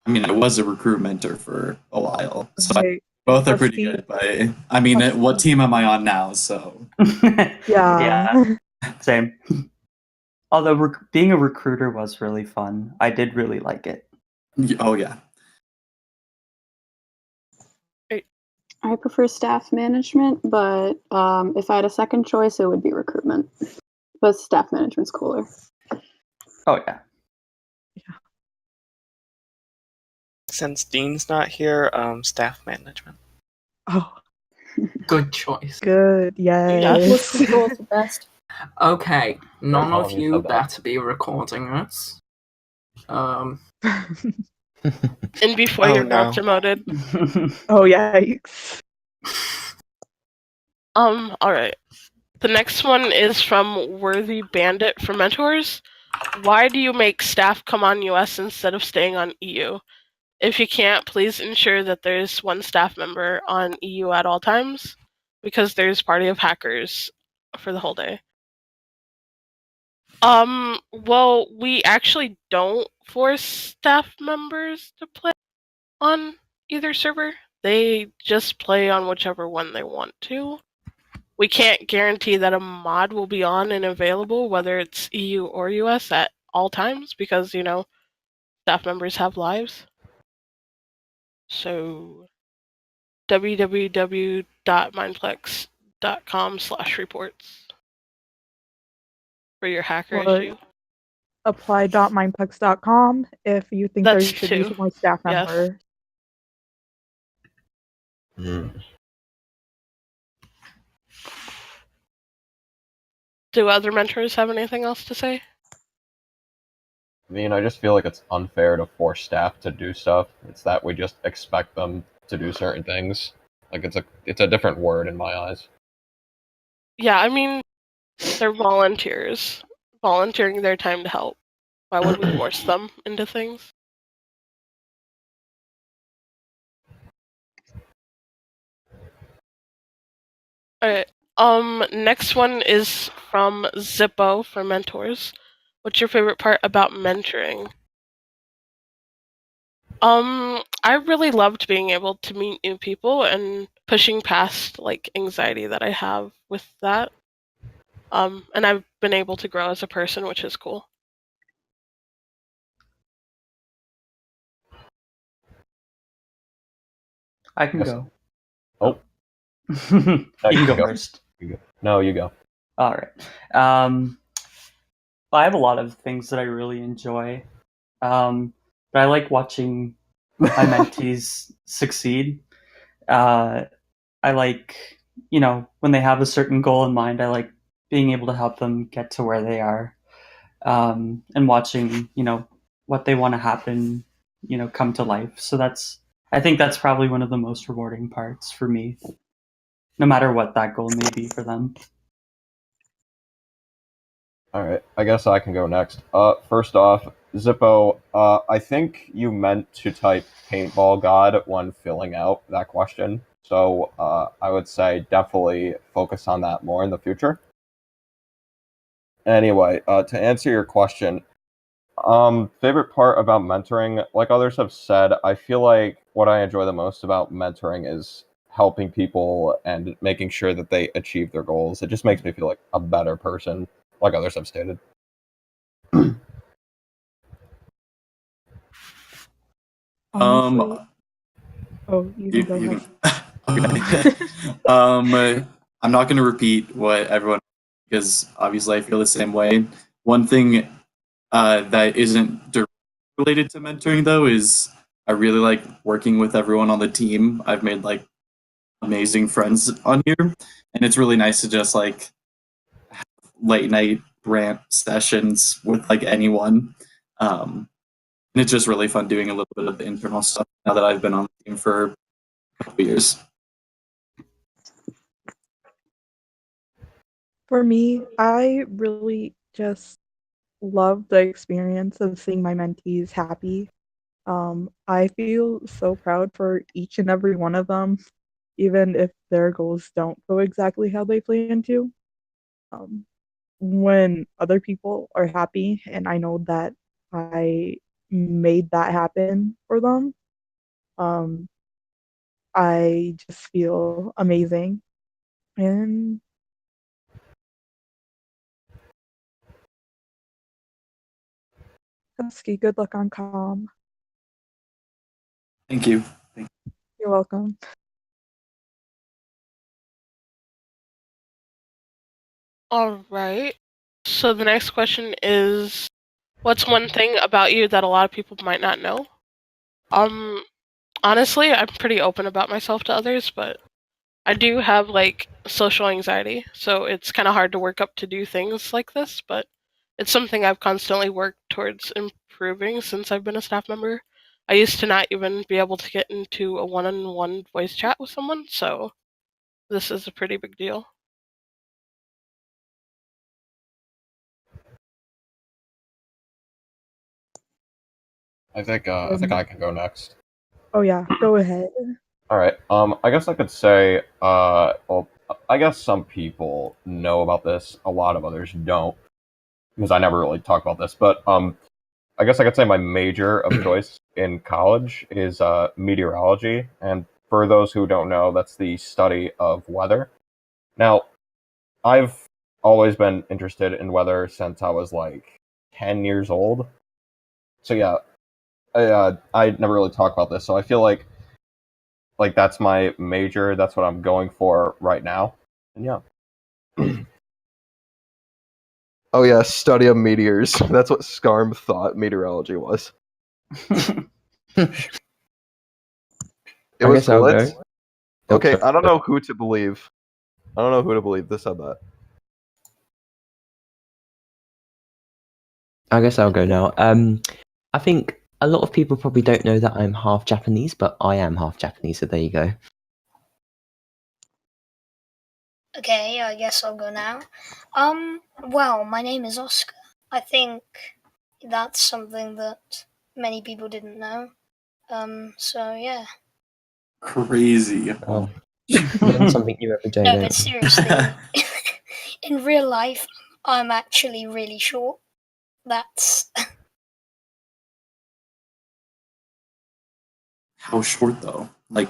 I mean, I was a recruitmenter for a while, so Okay. both are pretty Steve- good. But I mean, what team am I on now? So Yeah. Same. Although being a recruiter was really fun. I did really like it. oh yeah. I prefer staff management, but if I had a second choice, it would be recruitment. But staff management's cooler. Oh yeah. Since Dean's not here, staff management. Oh, Good choice. good. Yes. Most people are the best. Okay, none How of have you you said that? better be recording this. and before Oh, you're no. not promoted. Oh, yikes. Alright. The next one is from Worthy Bandit for Mentors. Why do you make staff come on US instead of staying on EU? If you can't, please ensure that there's one staff member on EU at all times, because there's party of hackers for the whole day. Well, we actually don't force staff members to play on either server. They just play on whichever one they want to. We can't guarantee that a mod will be on and available, whether it's EU or US, at all times because, staff members have lives. So www.mineplex.com/reports for your hacker Or issue. apply.mineplex.com if you think there That's should be two. some more staff Yes. members. Do other mentors have anything else to say? I mean, I just feel like it's unfair to force staff to do stuff. It's that we just expect them to do certain things. Like it's a different word in my eyes. Yeah, I mean, they're volunteers, volunteering their time to help. Why would we force them into things? Alright, next one is from Zippo for mentors. What's your favorite part about mentoring? I really loved being able to meet new people and pushing past like anxiety that I have with that. And I've been able to grow as a person, which is cool. I can go. Oh. You can go first. No, you go. All right. I have a lot of things that I really enjoy. But I like watching my mentees succeed. I like, when they have a certain goal in mind, I like being able to help them get to where they are. And watching, what they want to happen, come to life. So I think that's probably one of the most rewarding parts for me, no matter what that goal may be for them. Alright, I guess I can go next. First off, Zippo, I think you meant to type paintball god when filling out that question. So I would say definitely focus on that more in the future. Anyway, to answer your question, favorite part about mentoring, like others have said, I feel like what I enjoy the most about mentoring is helping people and making sure that they achieve their goals. It just makes me feel like a better person, like others have stated. Honestly. Oh, you can go ahead. I'm not going to repeat what everyone, because obviously I feel the same way. One thing that isn't directly related to mentoring, though, is I really like working with everyone on the team. I've made like amazing friends on here, and it's really nice to just like have late night rant sessions with like anyone. And it's just really fun doing a little bit of the internal stuff now that I've been on the team for a couple years. For me, I really just love the experience of seeing my mentees happy. I feel so proud for each and every one of them, even if their goals don't go exactly how they plan to. When other people are happy and I know that I made that happen for them, I just feel amazing. And Husky, good luck on comm. Thank you. You're welcome. All right. So the next question is, what's one thing about you that a lot of people might not know? Honestly, I'm pretty open about myself to others, but I do have like social anxiety, so it's kind of hard to work up to do things like this, but it's something I've constantly worked towards improving since I've been a staff member. I used to not even be able to get into a one-on-one voice chat with someone, so this is a pretty big deal. I think I can go next. Oh yeah, go ahead. All right. I guess I could say, well, I guess some people know about this. A lot of others don't, because I never really talk about this. But I guess I could say my major of choice in college is meteorology, and for those who don't know, that's the study of weather. Now, I've always been interested in weather since I was like 10 years old. So yeah, I never really talk about this. So I feel like that's my major. That's what I'm going for right now. And yeah. Oh yeah, study of meteors. That's what Scarm thought meteorology was. It I was guess I'll Glitz. go. Okay, I don't know who to believe. I don't know who to believe. This said that. I guess I'll go now. I think a lot of people probably don't know that I'm half Japanese, but I am half Japanese, so there you go. Okay, I guess I'll go now. Well, my name is Oscar. I think that's something that many people didn't know. So yeah. Crazy. Oh, learn something new every day. No, don't but you? seriously, in real life, I'm actually really short. That's How short though? Like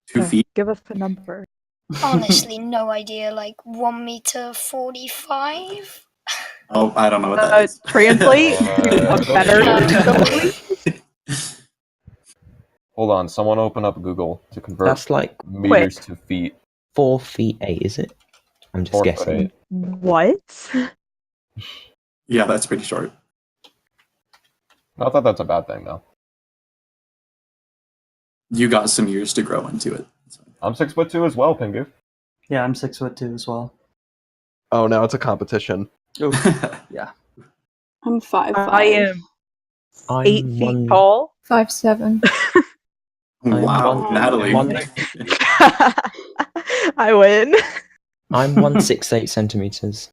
2 Yeah, feet? give us a number. honestly no idea. Like 1 meter 45. Oh, I don't know what that is. Translate to a better ability. Hold on, someone open up Google to convert That's like meters to feet. 4 feet 8, is it? I'm just 4 foot guessing. 8. What? Yeah, that's pretty short. Not that that's a bad thing though. You got some years to grow into it. I'm 6'2" as well, Pingu. Yeah, I'm 6'2" as well. Oh, now it's a competition. Yeah. I'm 5'5". I am I'm 8 feet tall. 5'7". Wow, Natalie. I win. I'm 168 centimeters,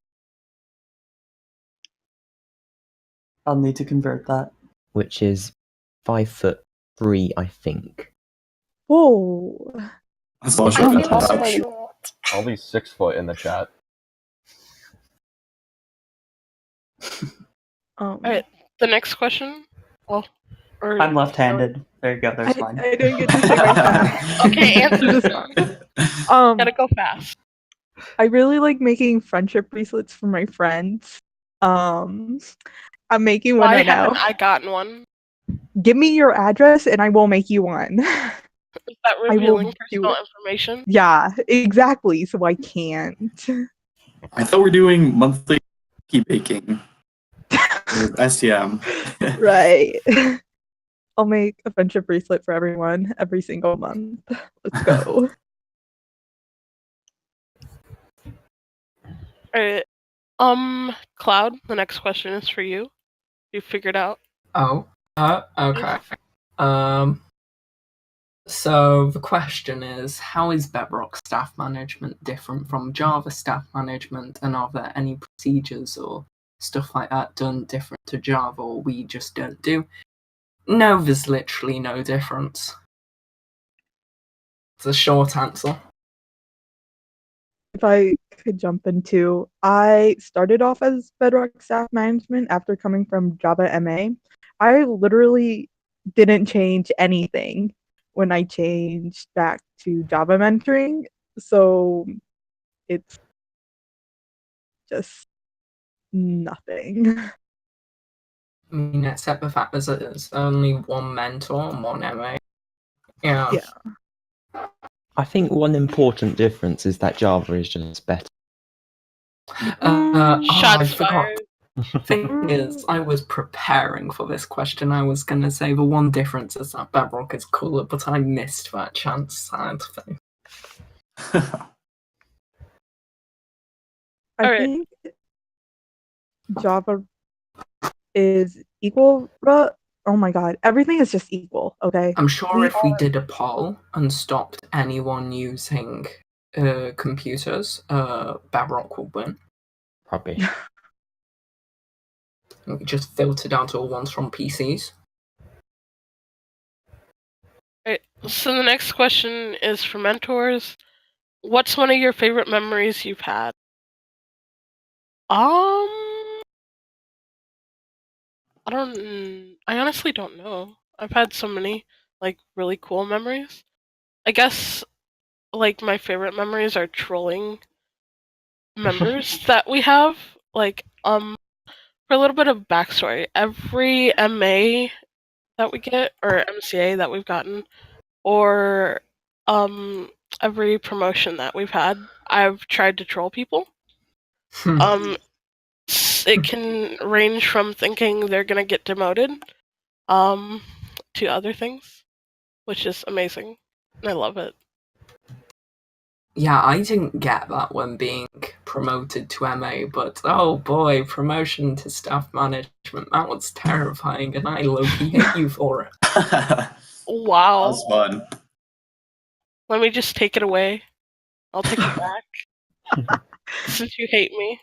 I'll need to convert that. which is 5'3", I think. Whoa. That's a lot I shorter feel than so that. short. I'll be 6 foot in the chat. Alright, the next question. Well, or I'm left-handed. There you go. There's mine. I didn't get to say my Okay, answer This this one. one. Gotta go fast. I really like making friendship bracelets for my friends. I'm making one Why right now. haven't I gotten one? Give me your address and I will make you one. Is that I will revealing do personal it. information? Yeah, exactly. So I can't. I thought we're doing monthly cookie baking. Or STM. Right. I'll make a friendship bracelet for everyone every single month. Let's go. Alright. Cloud, the next question is for you. You figured out. Oh, okay. So the question is, how is Bedrock staff management different from Java staff management, and are there any procedures or stuff like that done different to Java, or we just don't do? No, there's literally no difference. It's a short answer. If I could jump into, I started off as Bedrock staff management after coming from Java MA. I literally didn't change anything when I changed back to Java mentoring. So it's just nothing. I mean, except the fact that there's only one mentor and one MA. Yeah. I think one important difference is that Java is just better. I Shots forgot. fired. Thing is, I was preparing for this question. I was going to say the one difference is that Bedrock is cooler, but I missed that chance, sad thing. I think Java is equal. Oh my god, everything is just equal, okay? I'm sure if we did a poll and stopped anyone using computers, Bedrock would win. Probably. We just filtered out all ones from PCs. Alright, so the next question is for mentors. What's one of your favorite memories you've had? I honestly don't know. I've had so many, like, really cool memories. I guess, like, my favorite memories are trolling members that we have. Like, for For a little bit of backstory, every MA that we get, or MCA that we've gotten, or every promotion that we've had, I've tried to troll people. It can range from thinking they're gonna get demoted, to other things, which is amazing, and I love it. Yeah, I didn't get that when being promoted to MA, but oh boy, promotion to staff management, that was terrifying, and I low-key hate you for it. Wow. That was fun. Let me just take it away. I'll take it back. Since you hate me.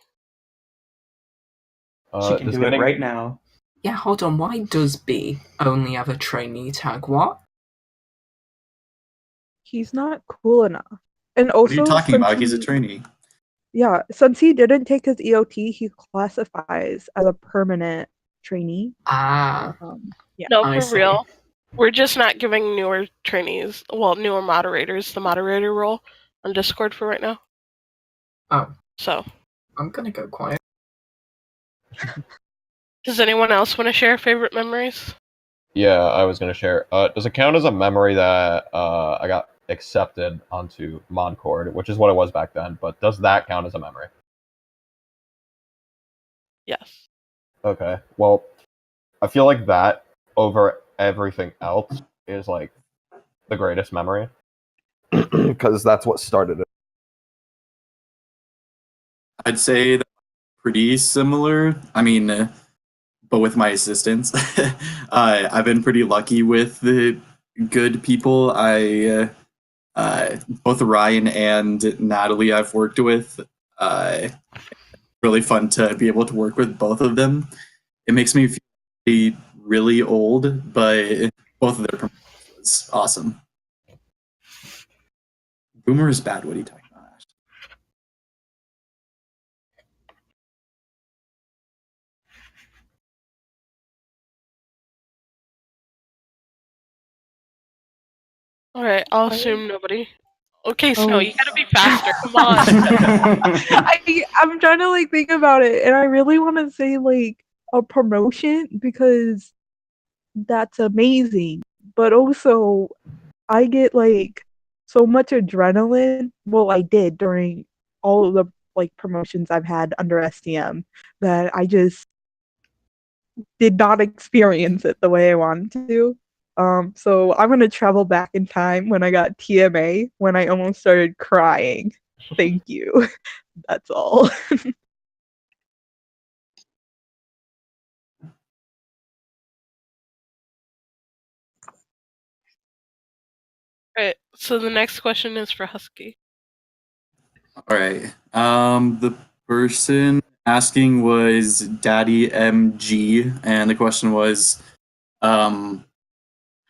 She can do it right now. Yeah, hold on, why does B only have a trainee tag? What? He's not cool enough. And also, What are you talking since about? He's a trainee. Yeah, since he didn't take his EOT, he classifies as a permanent trainee. Ah. Yeah. No, for real. We're just not giving newer trainees, newer moderators, the moderator role on Discord for right now. Oh. So. I'm gonna go quiet. Does anyone else want to share favorite memories? Yeah, I was going to share. Does it count as a memory that I got accepted onto Moncord, which is what it was back then, but does that count as a memory? Yes. Okay, well, I feel like that over everything else is like the greatest memory. Because that's what started it. I'd say that's pretty similar. I mean, but with my assistants. I've been pretty lucky with the good people. Both Ryan and Natalie I've worked with. Really fun to be able to work with both of them. It makes me feel really old, but both of their promotions was awesome. Boomer is bad. What are you talking about, Ash? Alright, I'll assume nobody. Okay, Snow, you gotta be faster. Come on. I'm trying to like think about it, and I really want to say like a promotion because that's amazing. But also, I get like so much adrenaline. Well, I did during all of the like promotions I've had under STM that I just did not experience it the way I wanted to. So I'm gonna travel back in time when I got TMA when I almost started crying. Thank you. That's all. Alright, so the next question is for Husky. All right. The person asking was Daddy MG, and the question was,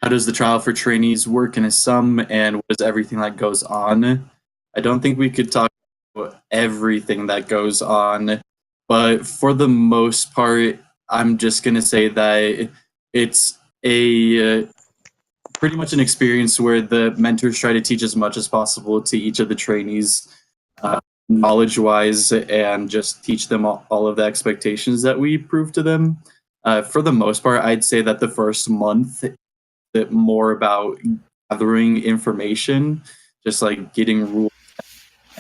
how does the trial for trainees work in a sum, and what is everything that goes on? I don't think we could talk about everything that goes on, but for the most part, I'm just gonna say that it's a pretty much an experience where the mentors try to teach as much as possible to each of the trainees, knowledge-wise, and just teach them all of the expectations that we prove to them. For the most part, I'd say that the first month is a bit more about gathering information, just like getting rules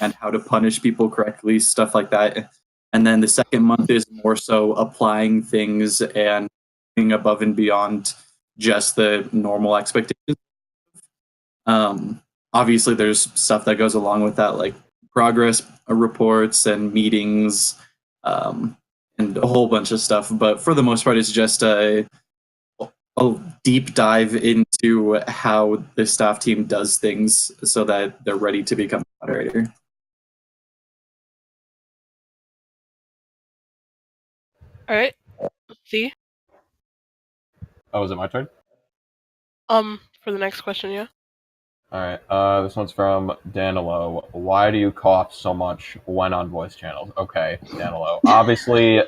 and how to punish people correctly, stuff like that. And then the second month is more so applying things and going above and beyond just the normal expectations. Obviously, there's stuff that goes along with that, like progress reports and meetings, and a whole bunch of stuff. But for the most part, it's just a deep dive into how the staff team does things so that they're ready to become a moderator. Alright. Let's see. Oh, is it my turn? For the next question, yeah. Alright, this one's from Danilo. Why do you cough so much when on voice channels? Okay, Danilo. Obviously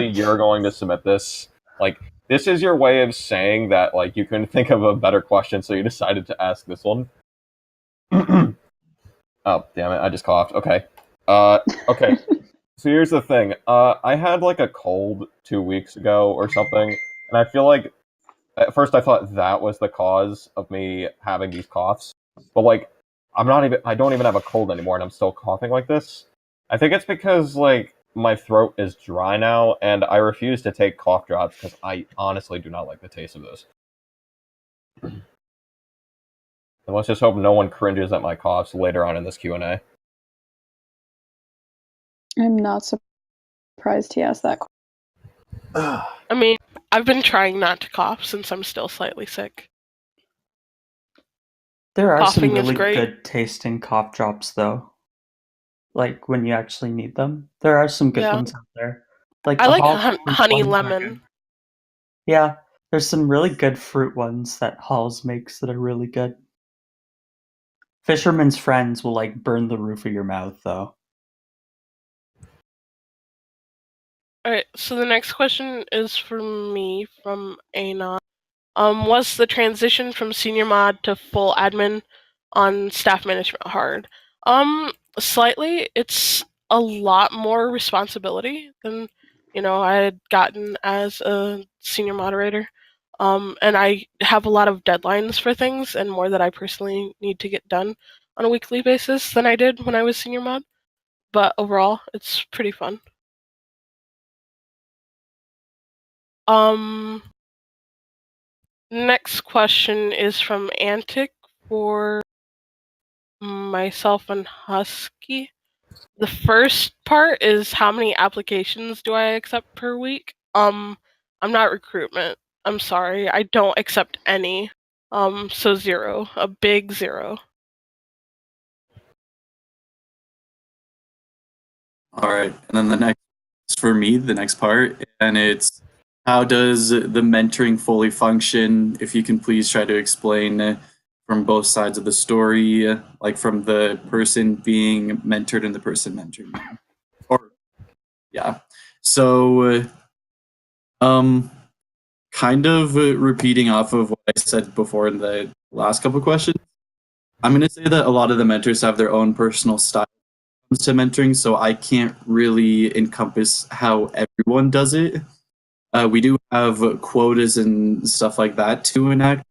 you're going to submit this. Like, this is your way of saying that, like, you couldn't think of a better question, so you decided to ask this one. Oh, damn it, I just coughed. Okay. Okay. So here's the thing. I had like a cold 2 weeks ago or something, and I feel like at first I thought that was the cause of me having these coughs. But like, I don't even have a cold anymore, and I'm still coughing like this. I think it's because like my throat is dry now, and I refuse to take cough drops because I honestly do not like the taste of this. And let's just hope no one cringes at my coughs later on in this Q&A. I'm not surprised he asked that. I mean, I've been trying not to cough since I'm still slightly sick. There are some Coughing is really great. good tasting cough drops, though. Like when you actually need them, there are some good Yeah. ones out there. Like I the like Hall fruit honey ones are lemon. good. Yeah, there's some really good fruit ones that Halls makes that are really good. Fisherman's Friends will like burn the roof of your mouth, though. Alright, so the next question is from me, from Anon. Was the transition from senior mod to full admin on staff management hard? Slightly. It's a lot more responsibility than, I had gotten as a senior moderator. And I have a lot of deadlines for things and more that I personally need to get done on a weekly basis than I did when I was senior mod. But overall, it's pretty fun. Next question is from Antic for myself and Husky. The first part is how many applications do I accept per week? I'm not recruitment. I'm sorry. I don't accept any. So 0. A big 0. All right, and then the next for me, the next part, and it's how does the mentoring fully function? If you can please try to explain from both sides of the story, like from the person being mentored and the person mentoring. Or yeah. So kind of repeating off of what I said before in the last couple of questions. I'm going to say that a lot of the mentors have their own personal style to mentoring, so I can't really encompass how everyone does it. We do have quotas and stuff like that to enact,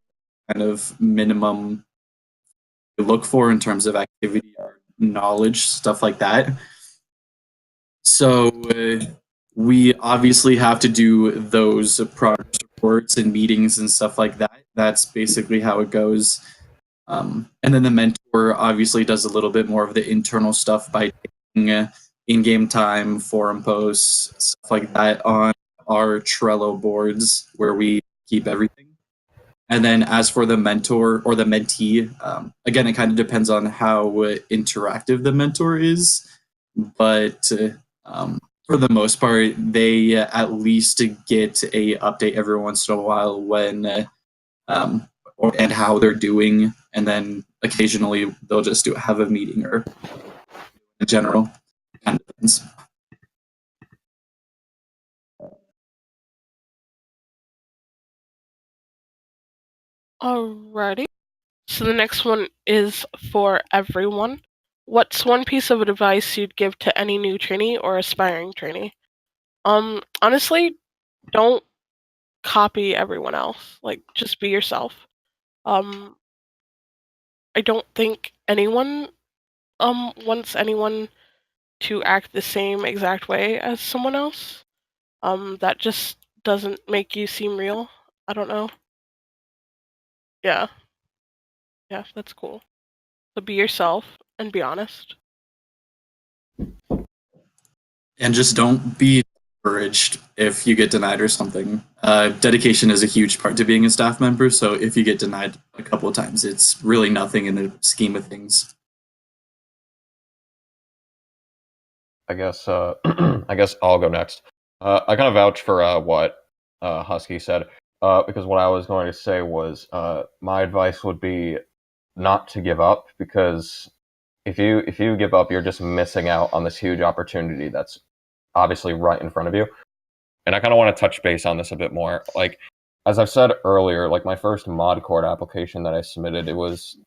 kind of minimum to look for in terms of activity or knowledge, stuff like that. So we obviously have to do those progress reports and meetings and stuff like that. That's basically how it goes. And then the mentor obviously does a little bit more of the internal stuff by taking in-game time, forum posts, stuff like that on our Trello boards where we keep everything. And then as for the mentor or the mentee, again, it kind of depends on how interactive the mentor is. But for the most part, they at least get a update every once in a while when and how they're doing, and then occasionally they'll just have a meeting or in general. Kind of depends. Alrighty. So the next one is for everyone. What's one piece of advice you'd give to any new trainee or aspiring trainee? Honestly, don't copy everyone else. Like, just be yourself. I don't think anyone wants anyone to act the same exact way as someone else. That just doesn't make you seem real. I don't know. Yeah. Yeah, that's cool. So be yourself and be honest. And just don't be discouraged if you get denied or something. Dedication is a huge part to being a staff member, so if you get denied a couple of times, it's really nothing in the scheme of things. I guess I'll go next. I kind of vouch for what Husky said, because what I was going to say was my advice would be not to give up, because if you give up, you're just missing out on this huge opportunity that's obviously right in front of you. And I kind of want to touch base on this a bit more. Like, as I've said earlier, like my first mod court application that I submitted, it was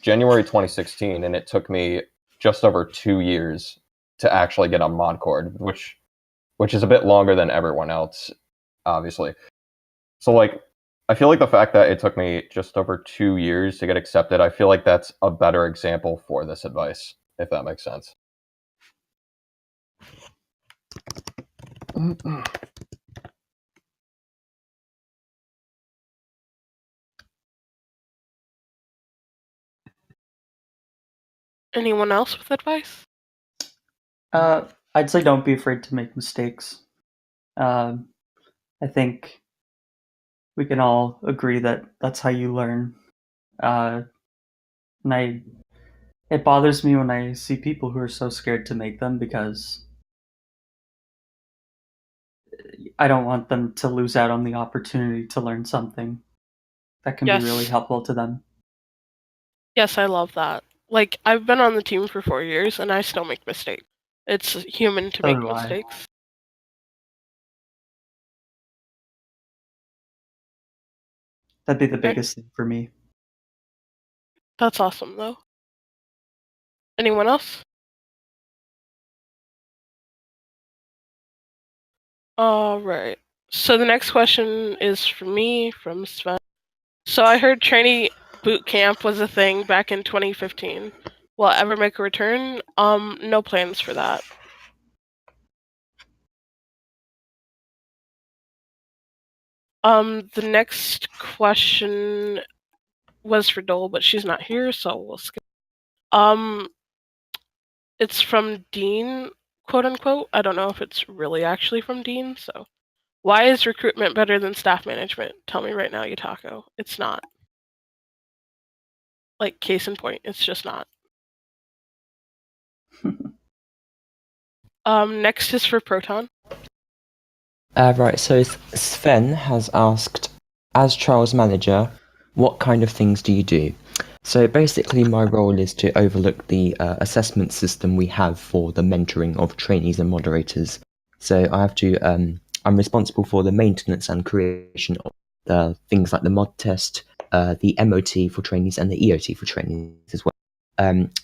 January 2016, and it took me just over 2 years to actually get on mod cord, which is a bit longer than everyone else, obviously. So like, I feel like the fact that it took me just over 2 years to get accepted, I feel like that's a better example for this advice, if that makes sense. Anyone else with advice? I'd say don't be afraid to make mistakes. I think we can all agree that that's how you learn. And it bothers me when I see people who are so scared to make them, because I don't want them to lose out on the opportunity to learn something that can be really helpful to them. Yes, I love that. Like, I've been on the team for 4 years, and I still make mistakes. It's human to So make do I. mistakes. That'd be the biggest thing for me. That's awesome, though. Anyone else? Alright. So the next question is for me, from Sven. So I heard trainee boot camp was a thing back in 2015. Will it ever make a return? No plans for that. The next question was for Dole, but she's not here, so we'll skip. It's from Dean, quote unquote. I don't know if it's really actually from Dean, so. Why is recruitment better than staff management? Tell me right now, Yutako. It's not. Like, case in point, it's just not. Next is for Proton. Right, so Sven has asked, as trials manager, what kind of things do you do? So basically my role is to overlook the assessment system we have for the mentoring of trainees and moderators. So I have to, I'm responsible for the maintenance and creation of the things like the mod test, the MOT for trainees and the EOT for trainees as well.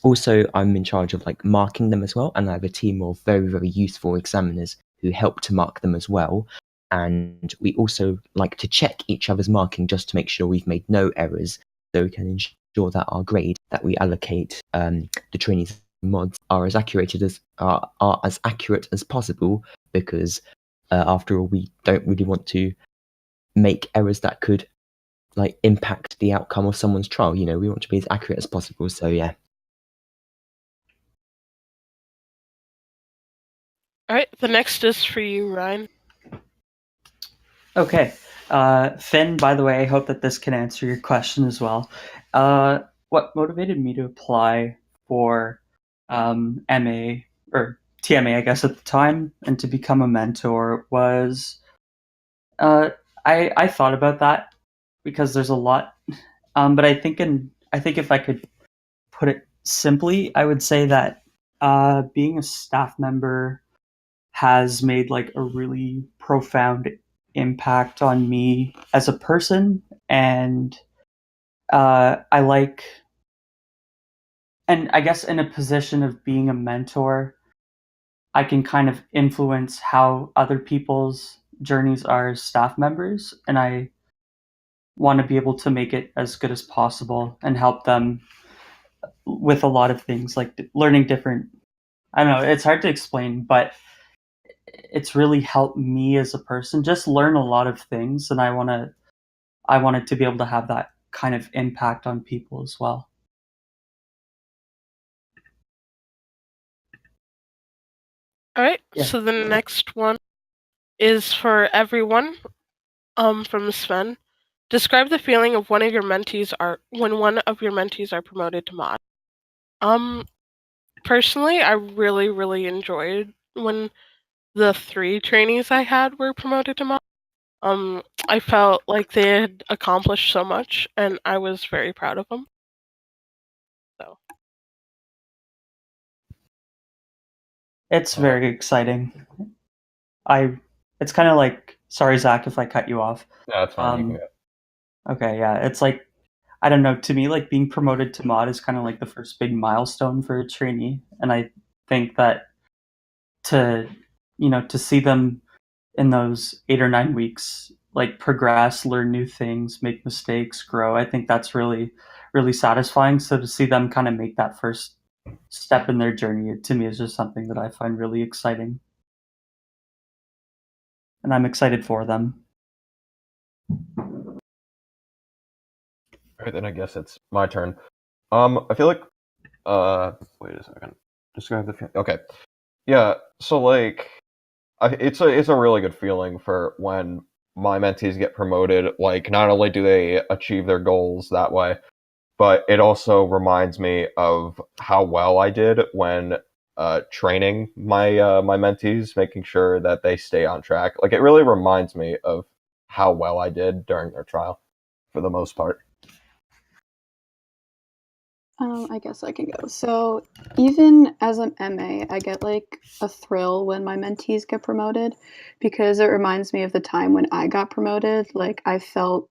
Also, I'm in charge of like marking them as well, and I have a team of very, very useful examiners who help to mark them as well. And we also like to check each other's marking just to make sure we've made no errors, so we can ensure that our grade that we allocate the trainees and mods are as accurate as possible, because after all, we don't really want to make errors that could like impact the outcome of someone's trial. You know, we want to be as accurate as possible. So yeah. All right, the next is for you, Ryan. Okay. Finn, by the way, I hope that this can answer your question as well. What motivated me to apply for MA, or TMA, I guess, at the time, and to become a mentor was I thought about that because there's a lot, but I think if I could put it simply, I would say that being a staff member has made like a really profound impact on me as a person, and I like, and I guess in a position of being a mentor, I can kind of influence how other people's journeys are as staff members, and I want to be able to make it as good as possible and help them with a lot of things, like learning different, I don't know, it's hard to explain, but it's really helped me as a person just learn a lot of things, and I wanted to be able to have that kind of impact on people as well. All right, so the next one is for everyone, from Sven. Describe the feeling of when one of your mentees are promoted to mod. Personally, I really, really enjoyed when the 3 trainees I had were promoted to mod. I felt like they had accomplished so much, and I was very proud of them. So. It's very exciting. It's kind of like, sorry, Zach, if I cut you off. No, that's fine. Okay, yeah, it's like, I don't know, to me, like being promoted to mod is kind of like the first big milestone for a trainee, and I think that to to see them in those 8 or 9 weeks like progress, learn new things, make mistakes, grow. I think that's really, really satisfying. So to see them kind of make that first step in their journey, to me, is just something that I find really exciting. And I'm excited for them. All right, then I guess it's my turn. I feel like, wait a second. Describe the okay. Yeah, so like, it's a really good feeling for when my mentees get promoted. Like, not only do they achieve their goals that way, but it also reminds me of how well I did when training my my mentees, making sure that they stay on track. Like, it really reminds me of how well I did during their trial, for the most part. I guess I can go. So even as an MA, I get like a thrill when my mentees get promoted because it reminds me of the time when I got promoted. Like I felt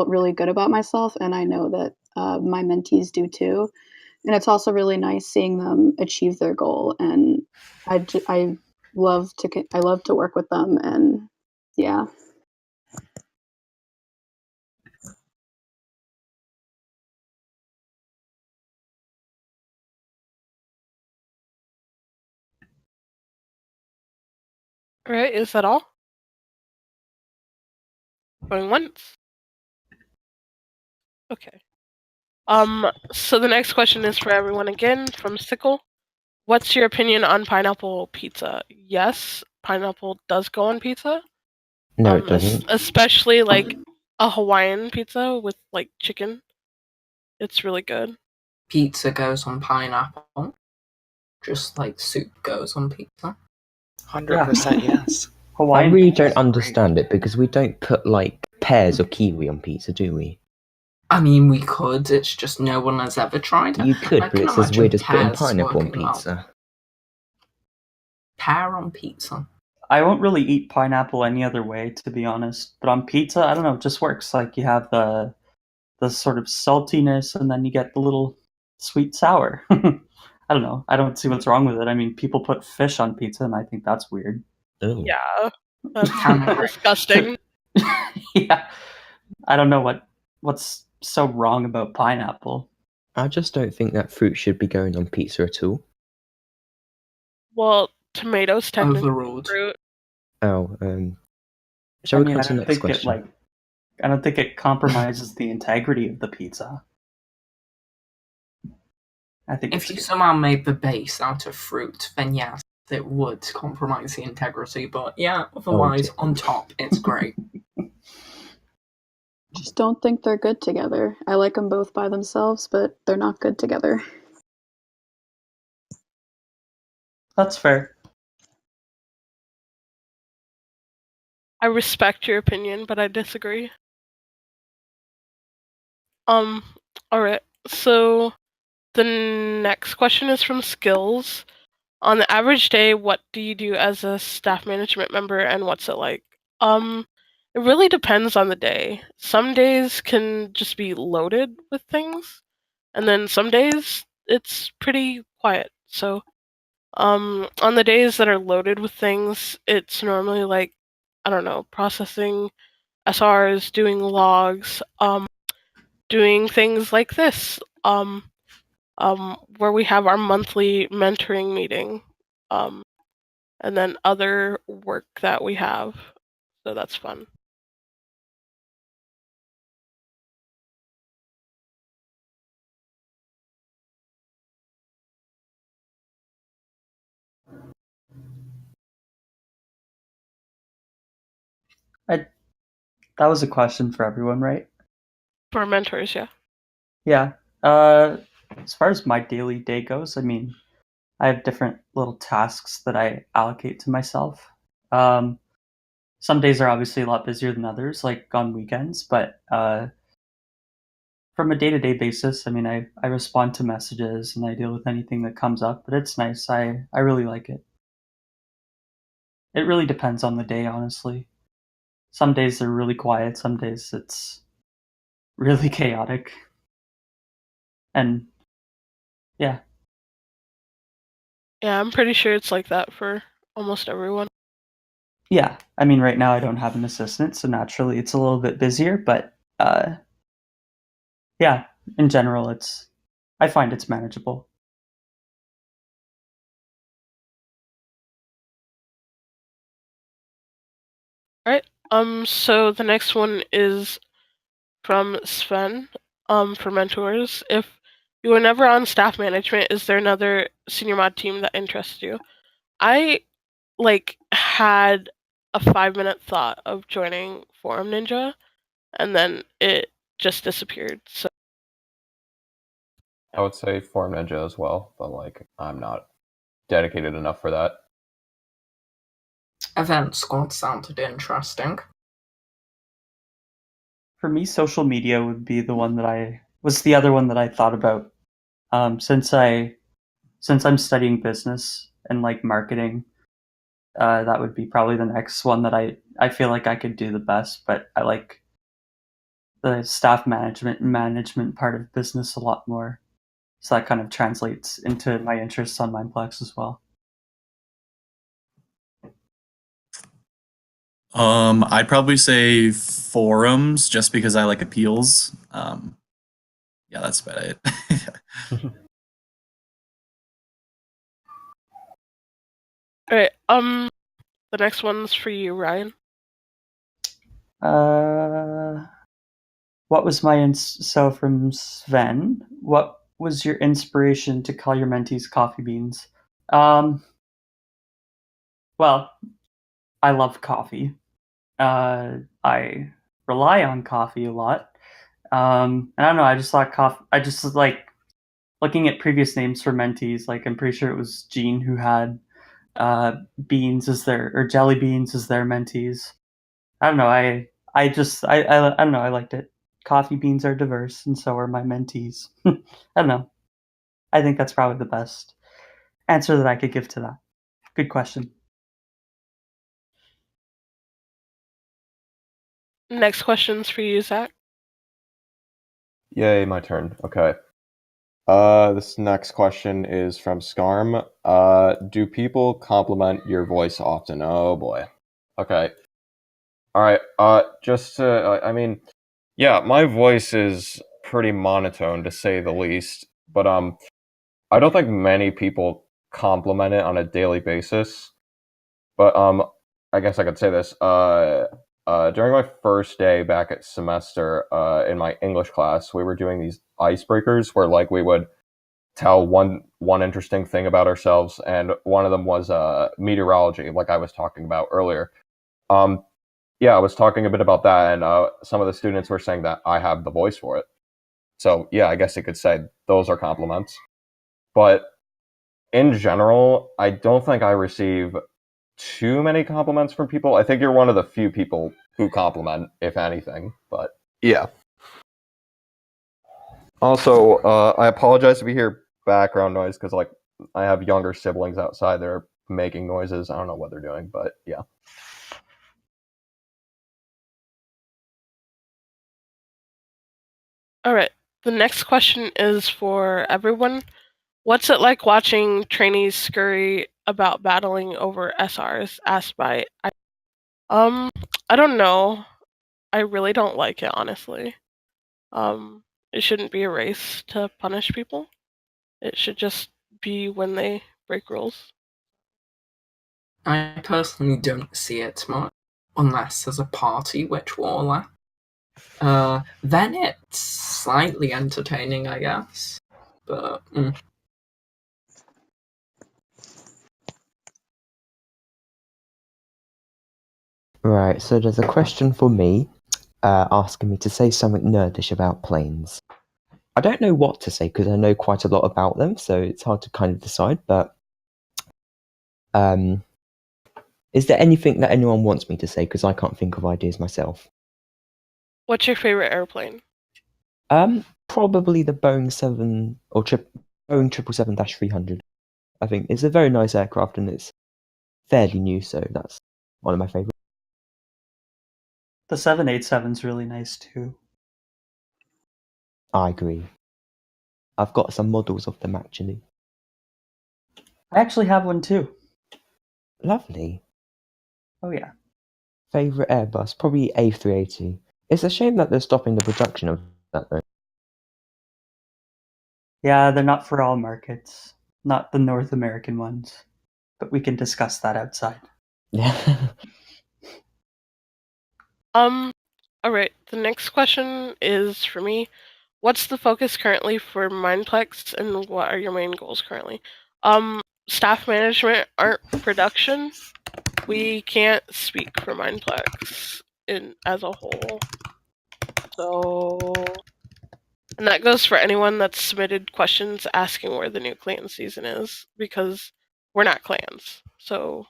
really good about myself, and I know that my mentees do too. And it's also really nice seeing them achieve their goal. And I love to work with them, and yeah. All right, is that all? Going once. Okay. So the next question is for everyone again from Sickle. What's your opinion on pineapple pizza? Yes, pineapple does go on pizza. No, it doesn't. Especially like a Hawaiian pizza with like chicken. It's really good. Pizza goes on pineapple, just like soup goes on pizza. 100% yes. I really don't understand it because we don't put like pears or kiwi on pizza, do we? I mean, we could. It's just no one has ever tried it. You could, I but can it's as imagine weird as putting pears pineapple on working well. pizza. Pear on pizza. I won't really eat pineapple any other way, to be honest. But on pizza, I don't know, it just works. Like you have the sort of saltiness, and then you get the little sweet sour. I don't know. I don't see what's wrong with it. I mean, people put fish on pizza, and I think that's weird. Ooh. Yeah, that's disgusting. Yeah, I don't know what's so wrong about pineapple. I just don't think that fruit should be going on pizza at all. Well, tomatoes technically Overruled. fruit. Oh, shall we come to the next think question? I don't think it compromises the integrity of the pizza. I think if you somehow made the base out of fruit, then yes, it would compromise the integrity. But yeah, otherwise, on top, it's great. Just don't think they're good together. I like them both by themselves, but they're not good together. That's fair. I respect your opinion, but I disagree. Alright, so the next question is from Skills. On the average day, what do you do as a staff management member, and what's it like? It really depends on the day. Some days can just be loaded with things, and then some days it's pretty quiet. So, on the days that are loaded with things, it's normally like, I don't know, processing SRs, doing logs, doing things like this, where we have our monthly mentoring meeting, and then other work that we have. So that's fun. That was a question for everyone, right? For mentors, yeah. Yeah. As far as my daily day goes, I mean, I have different little tasks that I allocate to myself. Some days are obviously a lot busier than others, like on weekends, but from a day-to-day basis, I mean, I respond to messages and I deal with anything that comes up, but it's nice. I really like it. It really depends on the day, honestly. Some days they're really quiet, some days it's really chaotic. And yeah. Yeah, I'm pretty sure it's like that for almost everyone. Yeah, I mean, right now I don't have an assistant, so naturally it's a little bit busier, but yeah, in general, I find it's manageable. Alright, so the next one is from Sven, for mentors. If you were never on staff management, is there another senior mod team that interests you? I had a 5-minute thought of joining Forum Ninja, and then it just disappeared. So I would say Form Ninja as well, but I'm not dedicated enough for that. Event Squad sounded interesting. For me, social media would be the one that was the other one that I thought about. Since I'm studying business and marketing, that would be probably the next one that I feel like I could do the best. But I like the staff management part of business a lot more, so that kind of translates into my interests on Mineplex as well. I'd probably say forums, just because I like appeals. Yeah, that's about it. alright, the next one's for you, Ryan. What was so from Sven? What was your inspiration to call your mentees coffee beans? Well, I love coffee. I rely on coffee a lot. And I don't know. I just thought coffee. I just like looking at previous names for mentees. I'm pretty sure it was Gene who had beans as or jelly beans as their mentees. I don't know. I don't know. I liked it. Coffee beans are diverse, and so are my mentees. I don't know. I think that's probably the best answer that I could give to that. Good question. Next question's for you, Zach. Yay, my turn. Okay. This next question is from Scarm. Do people compliment your voice often? Oh boy. Okay. All right. I mean, yeah, my voice is pretty monotone to say the least, but I don't think many people compliment it on a daily basis. But I guess I could say this. During my first day back at semester, in my English class, we were doing these icebreakers where we would tell one interesting thing about ourselves, and one of them was meteorology, like I was talking about earlier. Yeah, I was talking a bit about that, and some of the students were saying that I have the voice for it. So yeah, I guess you could say those are compliments. But in general, I don't think I receive too many compliments from people. I think you're one of the few people who compliment, if anything. But yeah. Also, I apologize if you hear background noise because I have younger siblings outside. They're making noises. I don't know what they're doing, but yeah. Alright, the next question is for everyone. What's it like watching trainees scurry about battling over SRs? Asked by I don't know. I really don't like it, honestly. It shouldn't be a race to punish people. It should just be when they break rules. I personally don't see it much, unless there's a party witch waller. Then it's slightly entertaining, I guess. But Right, so there's a question for me, asking me to say something nerdish about planes. I don't know what to say because I know quite a lot about them, so it's hard to kind of decide, but is there anything that anyone wants me to say? Because I can't think of ideas myself. What's your favorite airplane? Probably the Boeing 7 or Boeing 777-300. I think it's a very nice aircraft and it's fairly new, so that's one of my favorites. The 787's really nice too. I agree. I've got some models of them actually. I actually have one too. Lovely. Oh yeah. Favorite Airbus? Probably A380. It's a shame that they're stopping the production of that though. Yeah, they're not for all markets. Not the North American ones. But we can discuss that outside. Yeah. Alright, the next question is for me. What's the focus currently for Mineplex, and what are your main goals currently? Staff management, art, production. We can't speak for Mineplex as a whole. So, and that goes for anyone that's submitted questions asking where the new clan season is, because we're not clans. So,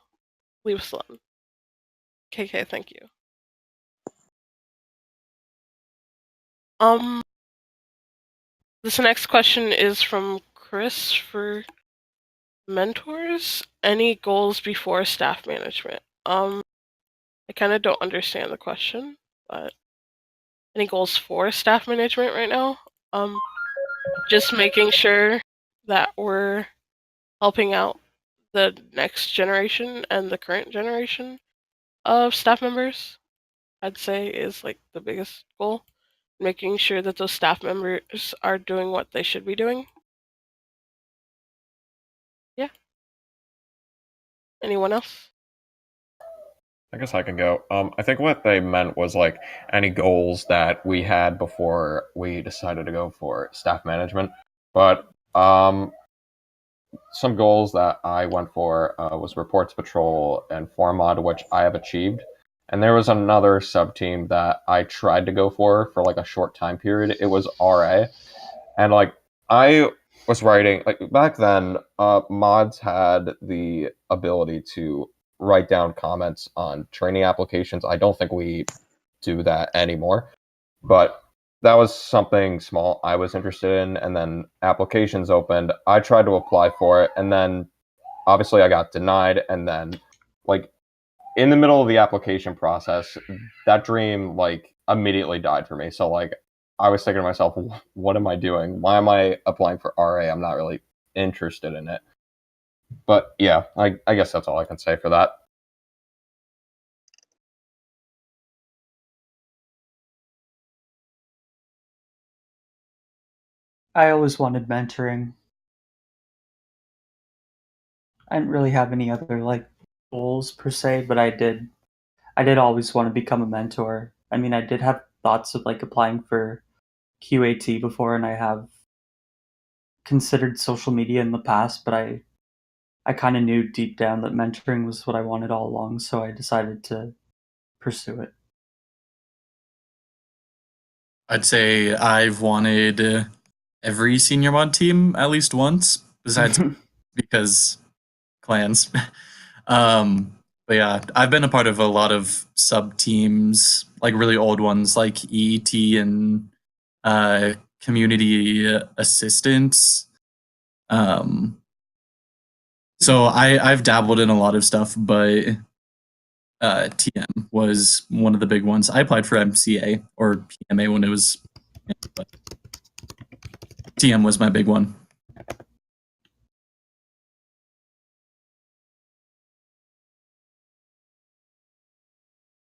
leave us alone. KK, thank you. This next question is from Chris for mentors. Any goals before staff management? I kind of don't understand the question, but any goals for staff management right now? Just making sure that we're helping out the next generation and the current generation of staff members, I'd say is like the biggest goal. Making sure that those staff members are doing what they should be doing. Yeah. Anyone else? I guess I can go. I think what they meant was like any goals that we had before we decided to go for staff management. But some goals that I went for was reports patrol and forum mod, which I have achieved. And there was another sub team that I tried to go for like a short time period. It was RA, and like I was writing like back then. Mods had the ability to write down comments on trainee applications. I don't think we do that anymore, but that was something small I was interested in. And then applications opened. I tried to apply for it, and then obviously I got denied. And then like in the middle of the application process, that dream like immediately died for me. So like I was thinking to myself, what am I doing? Why am I applying for RA? I'm not really interested in it. But yeah, I guess that's all I can say for that. I always wanted mentoring. I didn't really have any other like goals per se, but I did always want to become a mentor. I mean, I did have thoughts of like applying for QAT before, and I have considered social media in the past, but I kind of knew deep down that mentoring was what I wanted all along, so I decided to pursue it. I'd say I've wanted every senior mod team at least once, besides because clans. But yeah, I've been a part of a lot of sub teams, like really old ones, like EET and community assistance. So I've dabbled in a lot of stuff, but TM was one of the big ones. I applied for MCA or PMA when it was, but TM was my big one.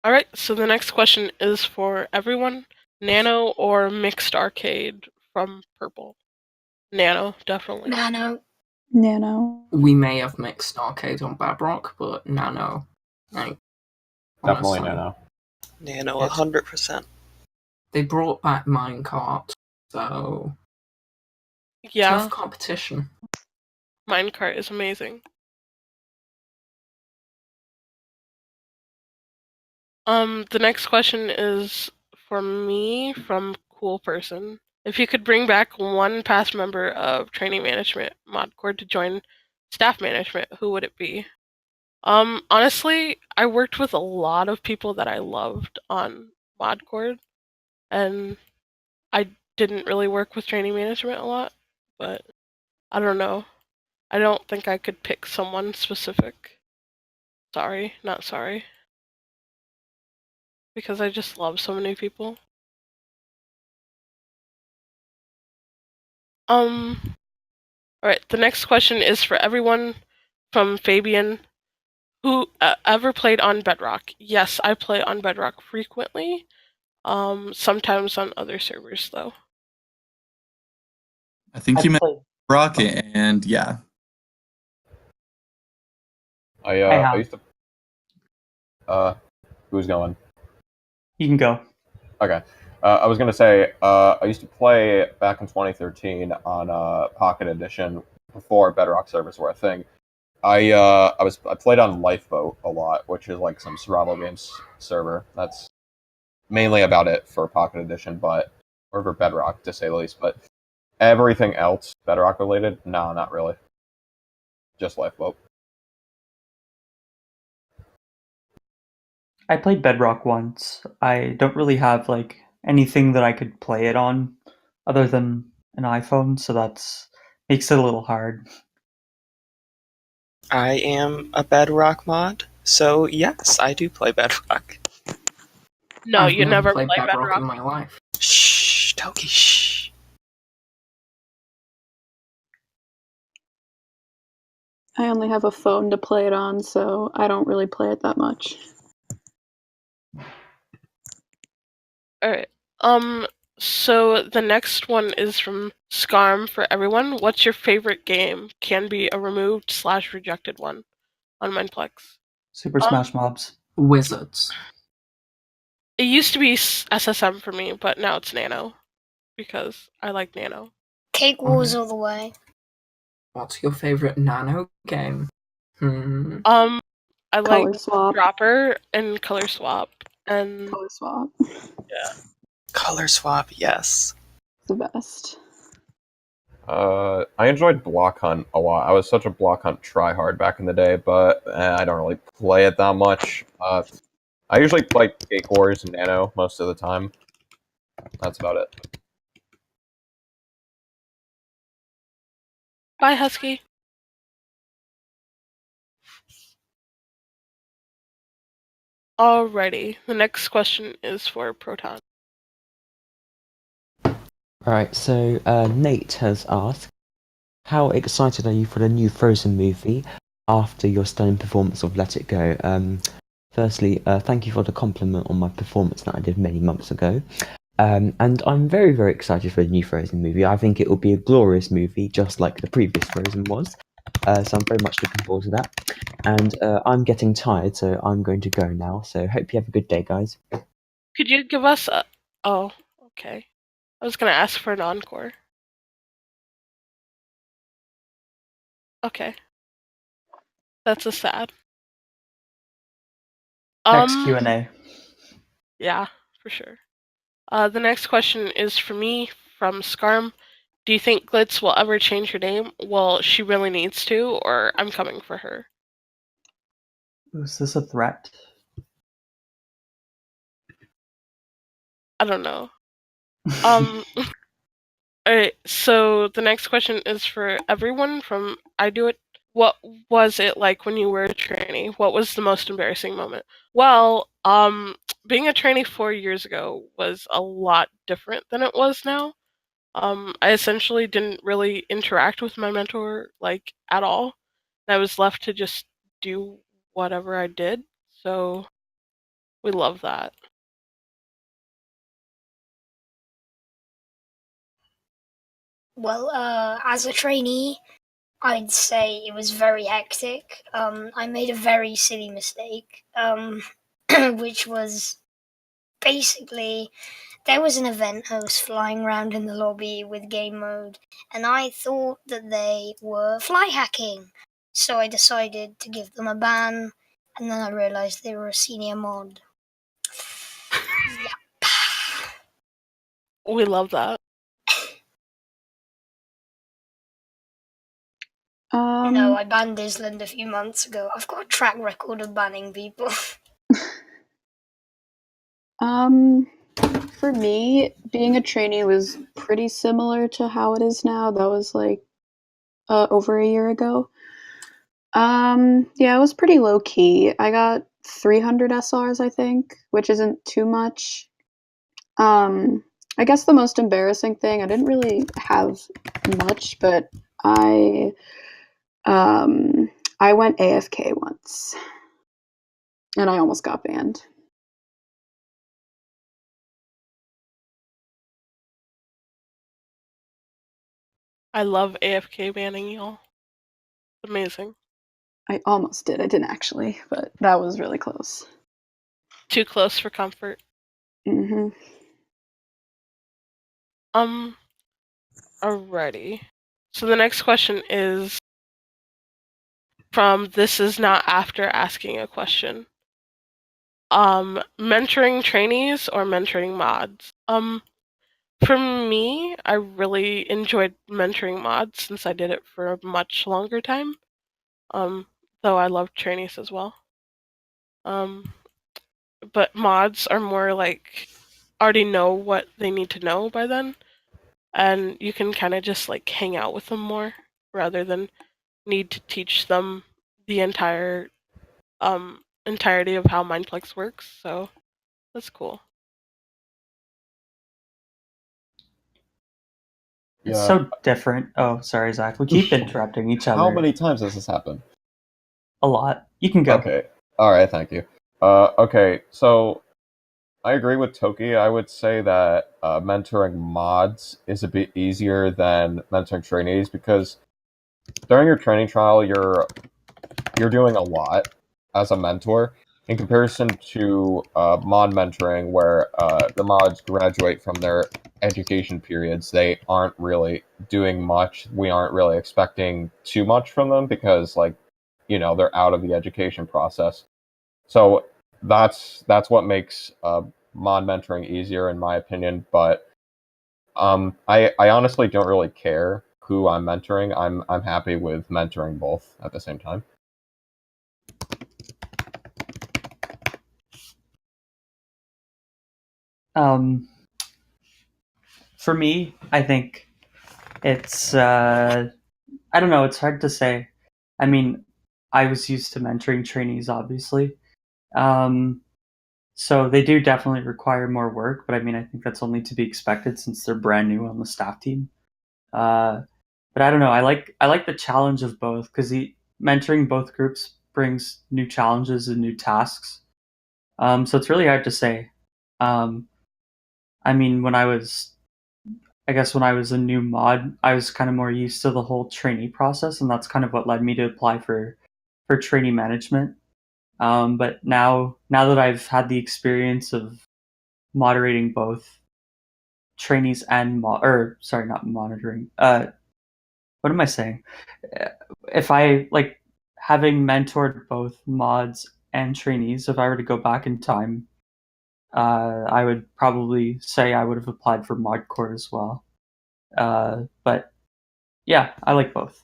All right, so the next question is for everyone. Nano or mixed arcade from Purple? Nano, definitely. Nano. We may have mixed arcade on Babrock, but Nano. Like, Definitely honestly, Nano. Nano, 100%. They brought back Minecart, so Yeah, tough competition. Minecart is amazing. The next question is for me from Cool Person. If you could bring back one past member of Trainee Management Modcord to join staff management, who would it be? Honestly, I worked with a lot of people that I loved on Modcord, and I didn't really work with Trainee Management a lot, but I don't know. I don't think I could pick someone specific. Sorry, not sorry. Because I just love so many people. Alright, the next question is for everyone. from Fabian. Who ever played on Bedrock? Yes, I play on Bedrock frequently. Sometimes on other servers though. I think I've you meant played. Rocket, and yeah. I I have. used to. Who's going? You can go. Okay. I was gonna say I used to play back in 2013 on Pocket Edition before Bedrock servers were a thing. I played on Lifeboat a lot, which is like some survival games server. That's mainly about it for Pocket Edition, or for Bedrock to say the least. But everything else Bedrock related, no, not really. Just Lifeboat. I played Bedrock once. I don't really have like anything that I could play it on other than an iPhone, so that's makes it a little hard. I am a Bedrock mod, so yes, I do play Bedrock. No, I've you never never played play Bedrock in Bedrock. my life. Shh, Toki, shh. I only have a phone to play it on, so I don't really play it that much. Alright. So the next one is from Scarm for everyone. What's your favorite game? Can be a removed/rejected one on Mineplex. Super Smash Mobs. Wizards. It used to be SSM for me, but now it's Nano because I like Nano. Cake Wars all the way. What's your favorite Nano game? I like Color Swap. Dropper and Color Swap and Color Swap. yeah. Color Swap, yes. The best. I enjoyed Block Hunt a lot. I was such a Block Hunt tryhard back in the day, but I don't really play it that much. I usually play Cake Wars and Nano most of the time. That's about it. Bye, Husky. Alrighty, the next question is for Proton. Alright, so Nate has asked, how excited are you for the new Frozen movie after your stunning performance of Let It Go? Firstly, thank you for the compliment on my performance that I did many months ago. And I'm very, very excited for the new Frozen movie. I think it will be a glorious movie, just like the previous Frozen was. So I'm very much looking forward to that. And I'm getting tired, so I'm going to go now. So hope you have a good day, guys. Could you give us a... Oh, okay. I was gonna ask for an encore. Okay. That's a sad. Next Q&A. Yeah, for sure. The next question is for me from Scarm. Do you think Glitz will ever change her name? Well, she really needs to, or I'm coming for her. Is this a threat? I don't know. Alright, so the next question is for everyone from I Do It. What was it like when you were a trainee? What was the most embarrassing moment? Well, being a trainee 4 years ago was a lot different than it was now. I essentially didn't really interact with my mentor like at all. I was left to just do whatever I did. So we love that. Well, as a trainee, I'd say it was very hectic. I made a very silly mistake, which was basically there was an event host flying around in the lobby with game mode, and I thought that they were fly hacking. So I decided to give them a ban, and then I realized they were a senior mod. Yep. We love that. No, I banned Island a few months ago. I've got a track record of banning people. For me, being a trainee was pretty similar to how it is now. That was like over a year ago. Yeah, it was pretty low key. I got 300 SRs, I think, which isn't too much. I guess the most embarrassing thing, I didn't really have much, but I I went AFK once, and I almost got banned. I love AFK banning, y'all. Amazing. I almost did. I didn't actually, but that was really close. Too close for comfort. Mm-hmm. Alrighty. So the next question is from This Is Not After Asking a Question. Mentoring trainees or mentoring mods? For me, I really enjoyed mentoring mods since I did it for a much longer time. Though I love trainees as well. But mods are more like already know what they need to know by then, and you can kind of just like hang out with them more rather than need to teach them the entirety of how Mineplex works. So that's cool. It's so different. Oh, sorry, Zach. We keep interrupting each other. How many times has this happened? A lot. You can go. Okay. All right. Thank you. Okay. So I agree with Toki. I would say that mentoring mods is a bit easier than mentoring trainees because during your training trial, you're doing a lot as a mentor in comparison to mod mentoring, where the mods graduate from their education periods. They aren't really doing much. We aren't really expecting too much from them because, like, you know, they're out of the education process. So that's what makes mod mentoring easier, in my opinion. But I honestly don't really care who I'm mentoring. I'm happy with mentoring both at the same time. For me, I think it's I don't know, it's hard to say. I mean, I was used to mentoring trainees, obviously. So they do definitely require more work, but I mean, I think that's only to be expected since they're brand new on the staff team. But I don't know. I like the challenge of both because mentoring both groups brings new challenges and new tasks. So it's really hard to say. I mean, when I was a new mod, I was kind of more used to the whole trainee process, and that's kind of what led me to apply for trainee management. But now that I've had the experience of moderating both trainees and not monitoring. What am I saying? If I like having mentored both mods and trainees, if I were to go back in time, I would probably say I would have applied for mod core as well. But yeah, I like both.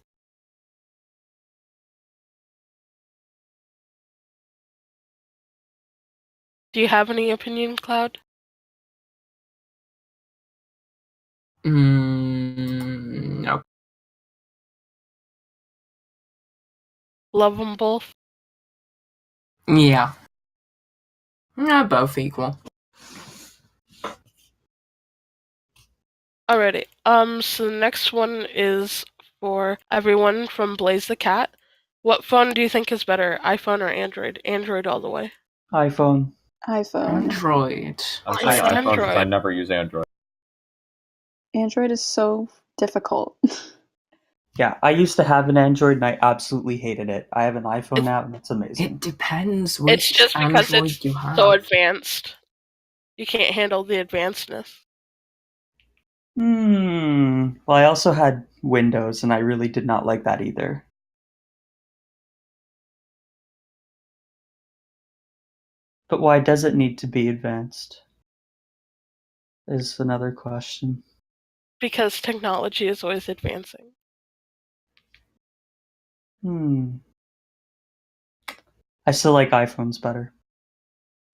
Do you have any opinion, Cloud? No. Love them both? Yeah. Both equal. Alrighty. So the next one is for everyone from Blaze the Cat. What phone do you think is better, iPhone or Android? Android all the way. iPhone. Android. I'm saying iPhone because I Android. never use Android. Android is so difficult. Yeah, I used to have an Android and I absolutely hated it. I have an iPhone now and it's amazing. It depends It's which just because Android it's you have. so advanced. You can't handle the advancedness. Well, I also had Windows and I really did not like that either. But why does it need to be advanced? Is another question. Because technology is always advancing. I still like iPhones better.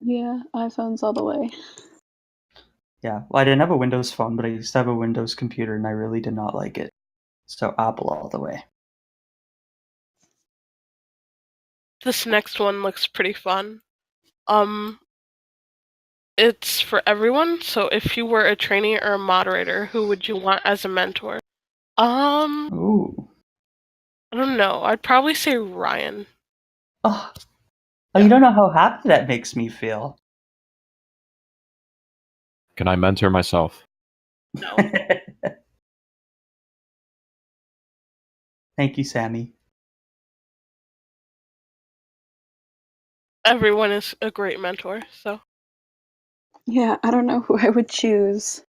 Yeah, iPhones all the way. Yeah, well, I didn't have a Windows phone, but I used to have a Windows computer and I really did not like it. So Apple all the way. This next one looks pretty fun. It's for everyone, so if you were a trainee or a moderator, who would you want as a mentor? Ooh. I don't know. I'd probably say Ryan. Oh, you don't know how happy that makes me feel. Can I mentor myself? No. Thank you, Sammy. Everyone is a great mentor, so. Yeah, I don't know who I would choose.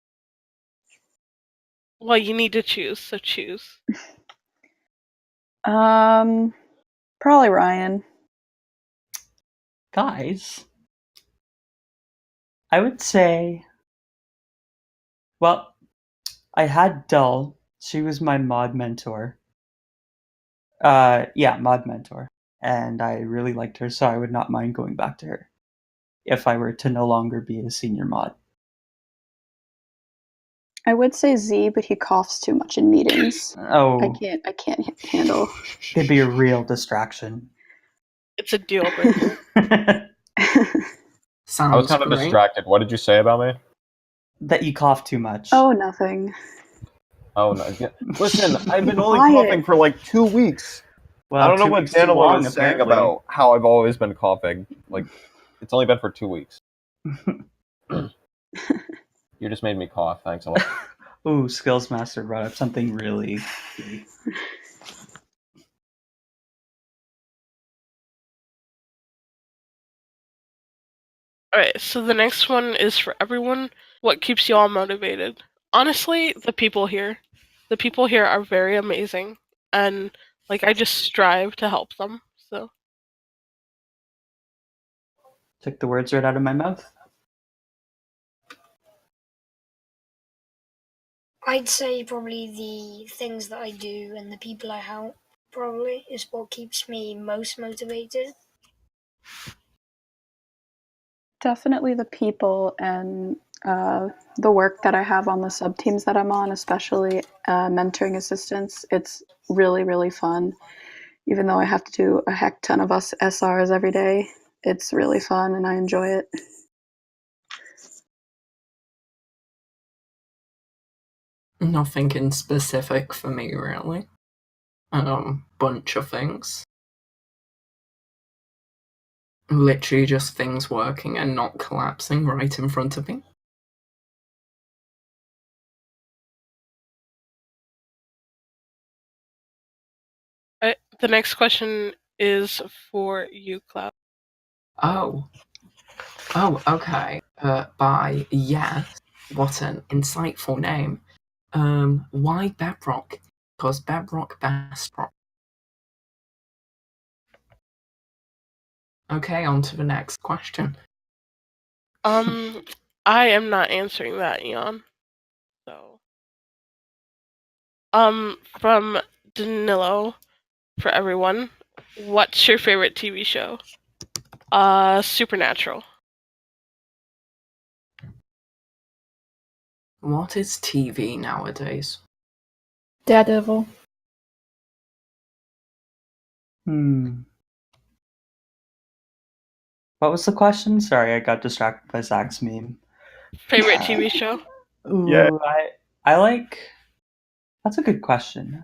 Well, you need to choose, so choose. Probably Ryan. Guys, I would say, well, I had Dull. She was my mod mentor. Yeah, mod mentor. And I really liked her, so I would not mind going back to her if I were to no longer be a senior mod. I would say Z, but he coughs too much in meetings. Oh, I can't handle. It'd be a real distraction. It's a deal breaker. Sounds I was kind of great. distracted. What did you say about me? That you cough too much. Oh, nothing. Oh no! Yeah. Listen, I've been only Quiet. coughing for like 2 weeks. Well, I don't know 2 what weeks too Danilo long, was saying apparently. about how I've always been coughing. Like, it's only been for 2 weeks. You just made me cough. Thanks a lot. Ooh, Skills Master brought up something really. Alright, so the next one is for everyone. What keeps you all motivated? Honestly, the people here. The people here are very amazing. And, like, I just strive to help them, so. Took the words right out of my mouth. I'd say probably the things that I do and the people I help probably is what keeps me most motivated. Definitely the people and the work that I have on the sub teams that I'm on, especially mentoring assistants. It's really, really fun. Even though I have to do a heck ton of us SRs every day, it's really fun and I enjoy it. Nothing in specific for me, really. Bunch of things. Literally just things working and not collapsing right in front of me. The next question is for you, Cloud. Oh, okay. By Yes. What an insightful name. Why Bedrock? Because Bedrock best rock. Okay, on to the next question. I am not answering that, Eon. So. From Danilo, for everyone, what's your favorite TV show? Supernatural. What is TV nowadays? Daredevil. What was the question? Sorry, I got distracted by Zach's meme. Favorite TV show? Ooh, Yeah. I like. That's a good question.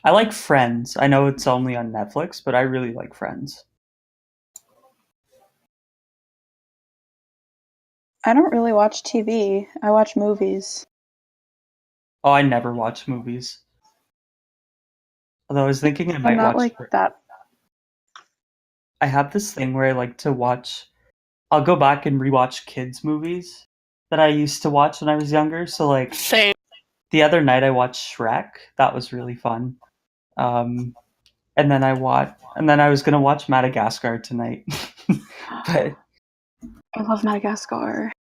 I like Friends. I know it's only on Netflix, but I really like Friends. I don't really watch TV. I watch movies. Oh, I never watch movies. Although I was thinking I might I'm not watch. like that. I have this thing where I like to watch. I'll go back and rewatch kids' movies that I used to watch when I was younger. So, like, Same. the other night I watched Shrek. That was really fun. And then I was gonna watch Madagascar tonight. But I love Madagascar.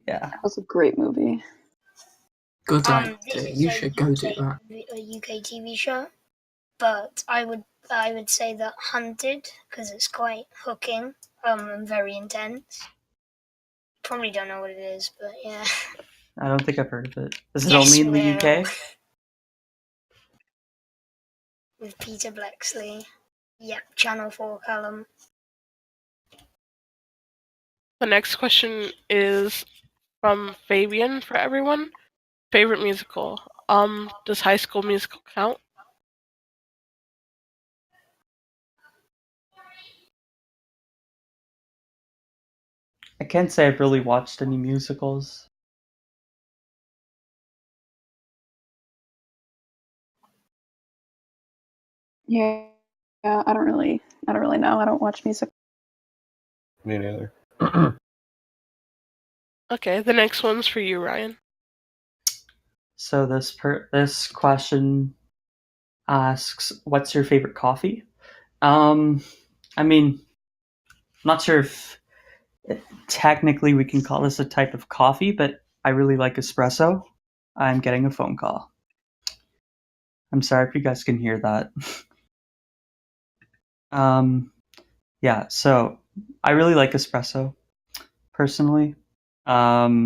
yeah, That was a great movie. Good This idea. is You a should go do that. A UK TV show, but I would say that Hunted because it's quite hooking and very intense. Probably don't know what it is, but yeah. I don't think I've heard of it. Is it Yes, only in the well. UK? With Peter Bleksley. Yep, Channel 4 Callum. The next question is from Fabian for everyone. Favorite musical? Does High School Musical count? I can't say I've really watched any musicals. Yeah, I don't really know. I don't watch music. Me neither. Okay, the next one's for you, Ryan. So this question asks, "What's your favorite coffee?" I mean, I'm not sure if technically we can call this a type of coffee, but I really like espresso. I'm getting a phone call. I'm sorry if you guys can hear that. Yeah, so I really like espresso, personally. I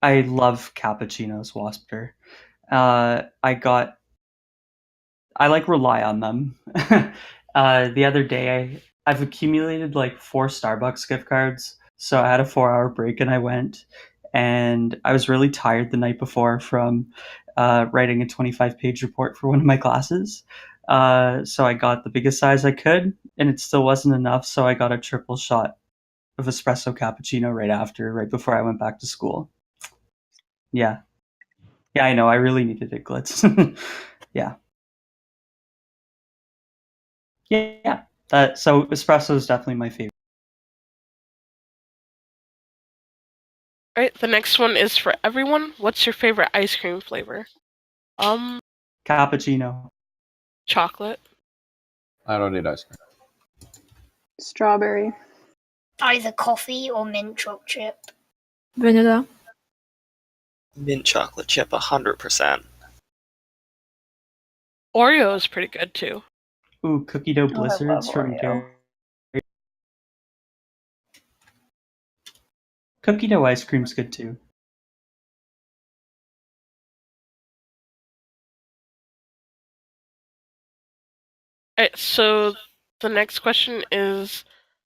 love cappuccinos, Wasper. I like rely on them. The other day, I've accumulated like 4 Starbucks gift cards. So I had a 4-hour break and I went, and I was really tired the night before from writing a 25-page report for one of my classes. So I got the biggest size I could, and it still wasn't enough. So I got a triple shot of espresso cappuccino right before I went back to school. Yeah. Yeah, I know. I really needed it, Glitz. Yeah. Yeah. So espresso is definitely my favorite. All right, the next one is for everyone. What's your favorite ice cream flavor? Cappuccino. Chocolate. I don't need ice cream. Strawberry. Either coffee or mint chocolate chip. Vanilla. Mint chocolate chip, 100%. Oreo is pretty good too. Ooh, cookie dough I blizzards love from Oreo. Dairy. Cookie dough ice cream's good too. All right, so the next question is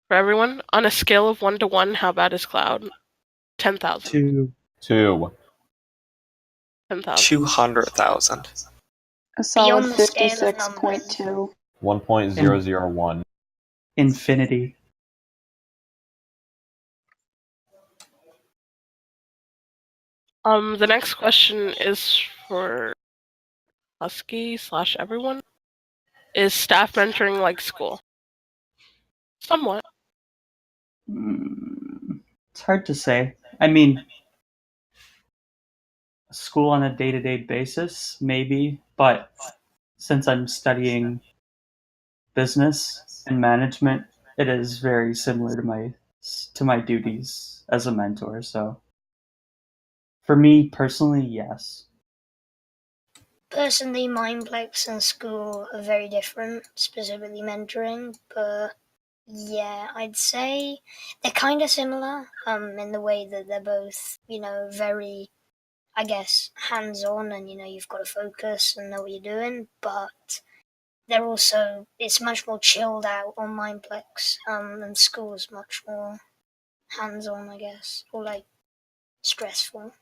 for everyone. On a scale of 1 to 1, how bad is Cloud? 10,000. 2. 2. 10,000. 200,000. A solid Beyond the scale of 56.2. 1.001. Infinity. The next question is for Husky / everyone. Is staff mentoring like school? Somewhat. It's hard to say. I mean, school on a day-to-day basis, maybe, but since I'm studying business and management, it is very similar to my duties as a mentor. So, for me personally, yes. Personally, Mineplex and school are very different, specifically mentoring, but yeah, I'd say they're kind of similar in the way that they're both, very, I guess, hands-on and, you've got to focus and know what you're doing, but they're also, it's much more chilled out on Mineplex, and school's much more hands-on, I guess, or like stressful.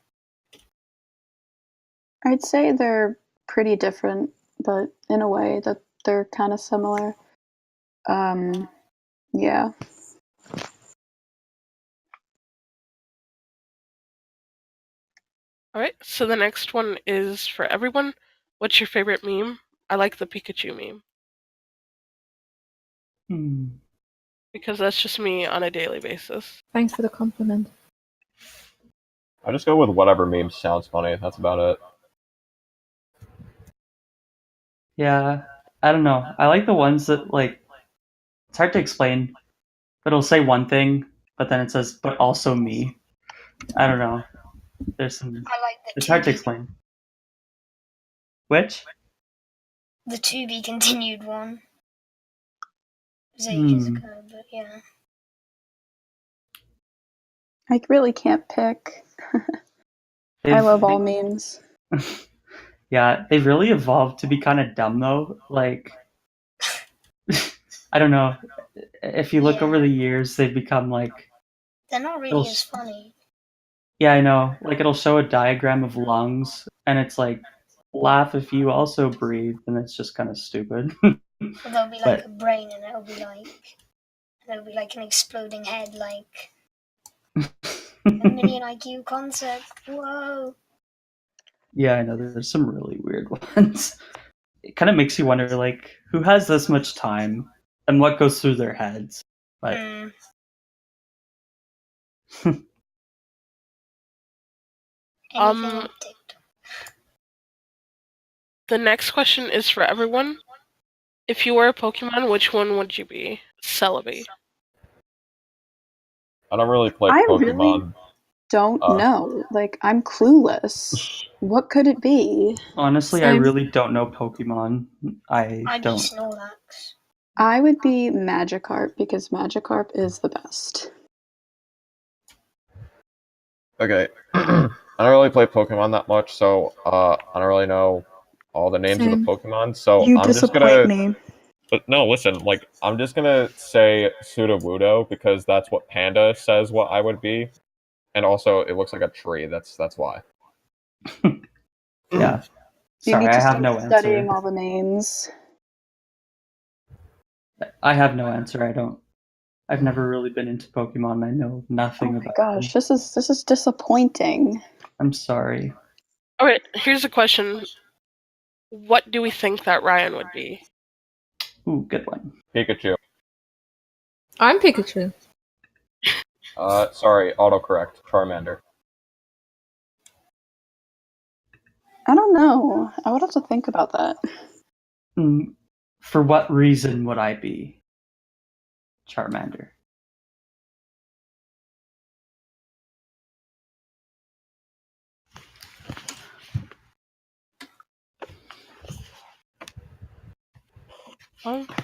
I'd say they're pretty different, but in a way that they're kind of similar. Yeah. All right, so the next one is for everyone. What's your favorite meme? I like the Pikachu meme. Because that's just me on a daily basis. Thanks for the compliment. I just go with whatever meme sounds funny. That's about it. Yeah, I don't know. I like the ones that, like, it's hard to explain, but it'll say one thing, but then it says, but also me. I don't know. There's some. I like the It's hard to explain. Which? The to be continued one. It was ages ago, but yeah. I really can't pick. I love all memes. Yeah, they've really evolved to be kind of dumb though. Like, I don't know. If you look over the years, they've become like. They're not really as funny. Yeah, I know. Like, it'll show a diagram of lungs, and it's like, laugh if you also breathe, and it's just kind of stupid. Or there'll be like a brain, and it'll be like an exploding head, like A million IQ concept. Whoa. Yeah, I know there's some really weird ones. It kind of makes you wonder, like, who has this much time and what goes through their heads. But Um, the next question is for everyone. If you were a Pokemon, which one would you be? Celebi. I don't really play I Pokemon. really don't know. Like, I'm clueless. What could it be? Honestly, I really don't know Pokemon. I'd be don't. Snorlax. I would be Magikarp because Magikarp is the best. Okay. I don't really play Pokemon that much, so I don't really know all the names of Same. the Pokemon. So You I'm just disappoint gonna. me. But no, listen. Like I'm just gonna say Sudowoodo because that's what Panda says what I would be, and also it looks like a tree. That's why. Yeah. You Sorry, need to I have start no studying answer. all the names. I have no answer. I've never really been into Pokemon. I know nothing Oh my about gosh, them. this is disappointing. I'm sorry. Alright, here's a question. What do we think that Ryan would be? Ooh, good one. Pikachu. I'm Pikachu. Sorry, autocorrect. Charmander. I don't know. I would have to think about that. For what reason would I be Charmander?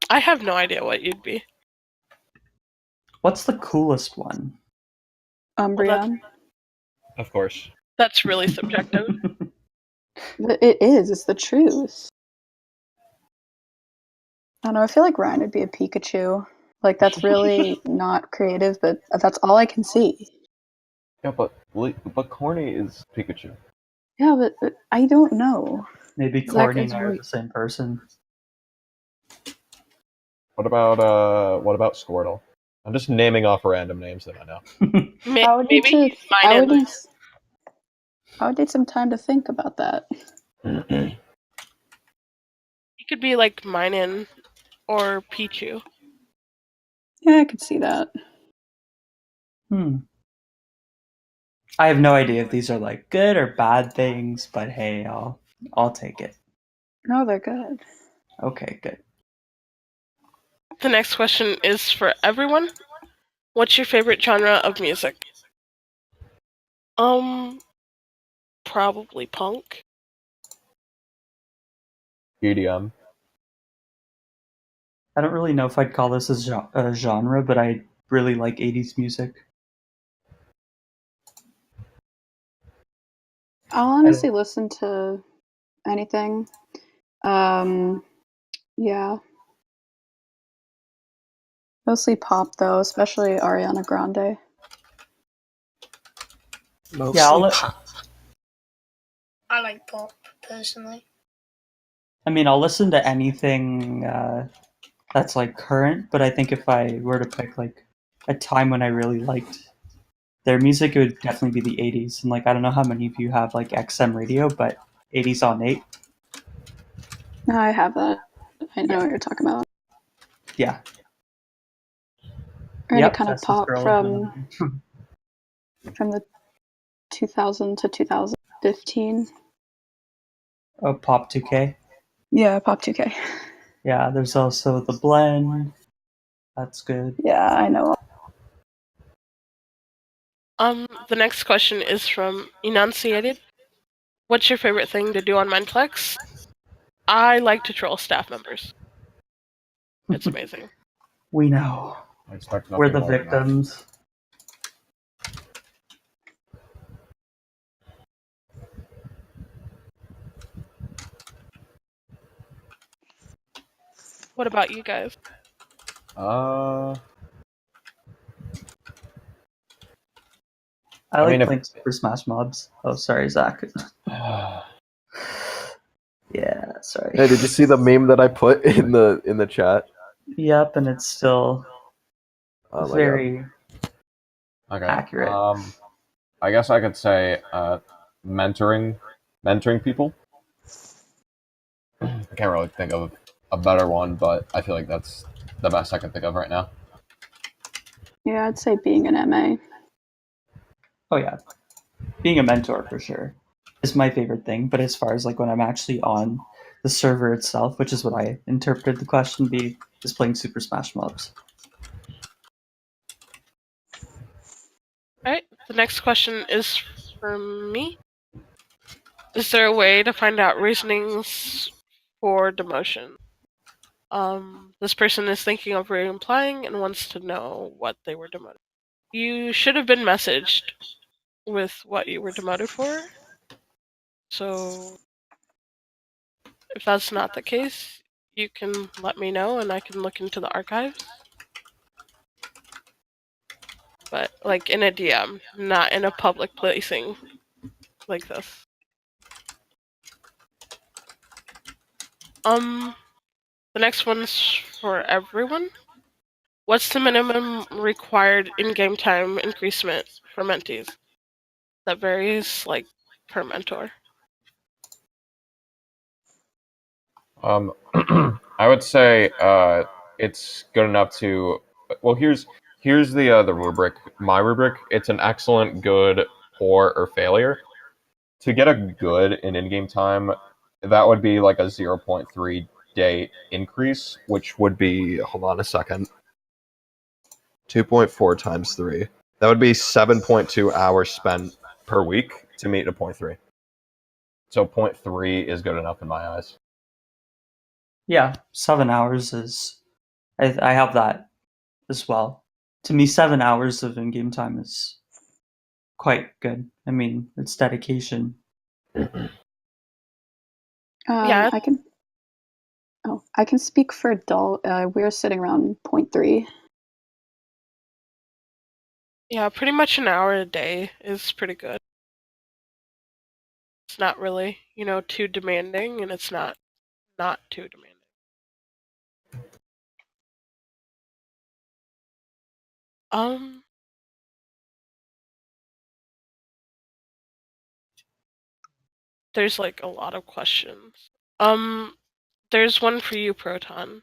I have no idea what you'd be. What's the coolest one? Umbreon. Of course. That's really subjective. It is. It's the truth. I don't know. I feel like Ryan would be a Pikachu. Like, that's really not creative, but that's all I can see. Yeah, but Corny is Pikachu. Yeah, but I don't know. Maybe Zach Corny is and I are right. the same person. What about Squirtle? I'm just naming off random names that I know. I would need Maybe to. mine and I would need some time to think about that. you could be like Minun or Pichu. Yeah, I could see that. I have no idea if these are like good or bad things, but hey, I'll take it. No, they're good. Okay, good. The next question is for everyone. What's your favorite genre of music? Probably punk. EDM. I don't really know if I'd call this a genre, but I really like 80s music. I'll honestly listen to anything. Yeah. Mostly pop, though, especially Ariana Grande. Mostly pop. I like pop, personally. I mean, I'll listen to anything that's like current, but I think if I were to pick like a time when I really liked their music, it would definitely be the 80s. And like, I don't know how many of you have like XM radio, but 80s on 8. No, I have that. I know what you're talking about. Yeah. Or any Yep, kind of Justice pop Girl. from the 2000 to 2015. Oh, Pop 2K. Yeah, Pop 2K. Yeah, there's also The Blend. That's good. Yeah, I know. The next question is from Enunciated. What's your favorite thing to do on Mineplex? I like to troll staff members. It's amazing. We know. I expect We're nothing the more than that. victims. What about you guys? I like mean, playing Super Smash Mobs. Oh, sorry, Zach. Yeah, sorry. Hey, did you see the meme that I put in the chat? Yep, and it's still Oh my very. Okay. accurate. I guess I could say mentoring people. I can't really think of a better one, but I feel like that's the best I can think of right now. Yeah, I'd say being an MA. Oh yeah, being a mentor for sure is my favorite thing. But as far as like when I'm actually on the server itself, which is what I interpreted the question to be, is playing Super Smash Mobs. Alright, the next question is for me. Is there a way to find out reasonings for demotion? This person is thinking of re-applying and wants to know what they were demoted. You should have been messaged with what you were demoted for. So if that's not the case, you can let me know and I can look into the archives. But like in a DM, not in a public placing like this. The next one's for everyone. What's the minimum required in-game time increasement for mentees? That varies like per mentor. I would say it's good enough to. Well, here's the rubric. My rubric. It's an excellent, good, poor, or failure. To get a good in-game time, that would be like a 0.3 day increase, which would be, hold on a second, 2.4 times 3. That would be 7.2 hours spent per week to meet a 0.3. So 0.3 is good enough in my eyes. Yeah, 7 hours is. I have that as well. To me, 7 hours of in-game time is quite good. I mean, it's dedication. Yeah. I can speak for adult. We're sitting around 0.3. Yeah, pretty much an hour a day is pretty good. It's not really, too demanding, and it's not too demanding. There's like a lot of questions. There's one for you, Proton,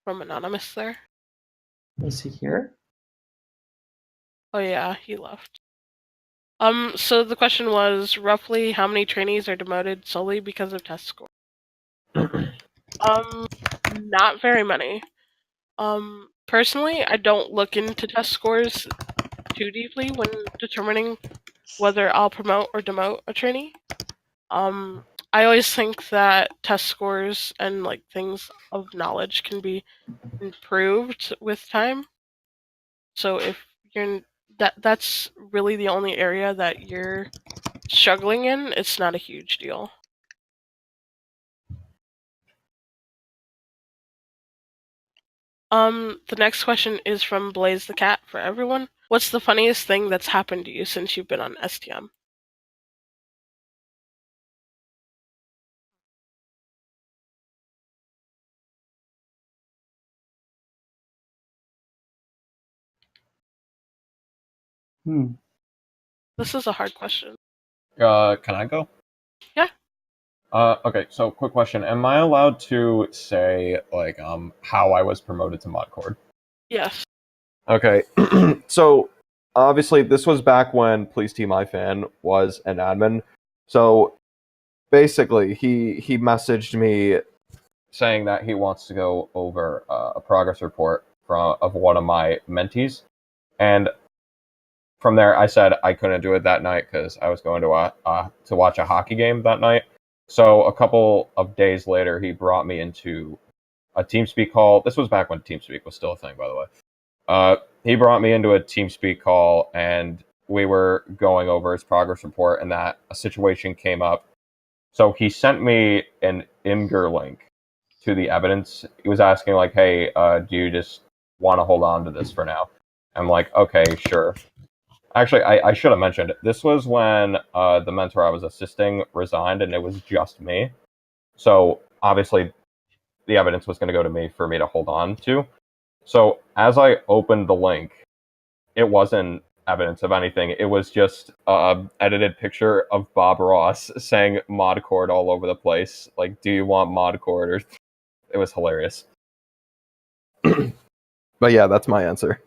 from Anonymous there. Is he here? Oh yeah, he left. So the question was roughly how many trainees are demoted solely because of test score? Not very many. Personally, I don't look into test scores too deeply when determining whether I'll promote or demote a trainee. I always think that test scores and like things of knowledge can be improved with time. So if you're that's really the only area that you're struggling in, it's not a huge deal. The next question is from Blaze the Cat for everyone. What's the funniest thing that's happened to you since you've been on STM? This is a hard question. Can I go? Yeah. Okay, so quick question. Am I allowed to say, like, how I was promoted to Modcord? Yes. Okay, so obviously this was back when Please Team iFan was an admin. So basically, he messaged me saying that he wants to go over a progress report of one of my mentees, and from there I said I couldn't do it that night because I was going to watch a hockey game that night. So a couple of days later, he brought me into a TeamSpeak call. This was back when TeamSpeak was still a thing, by the way. He brought me into a TeamSpeak call, and we were going over his progress report, and that a situation came up. So he sent me an Imgur link to the evidence. He was asking, like, hey, do you just want to hold on to this for now? I'm like, okay, sure. Actually, I should have mentioned, this was when the mentor I was assisting resigned, and it was just me. So, obviously, the evidence was going to go to me for me to hold on to. So, as I opened the link, it wasn't evidence of anything. It was just edited picture of Bob Ross saying mod cord all over the place. Like, do you want mod cord? Or it was hilarious. But yeah, that's my answer.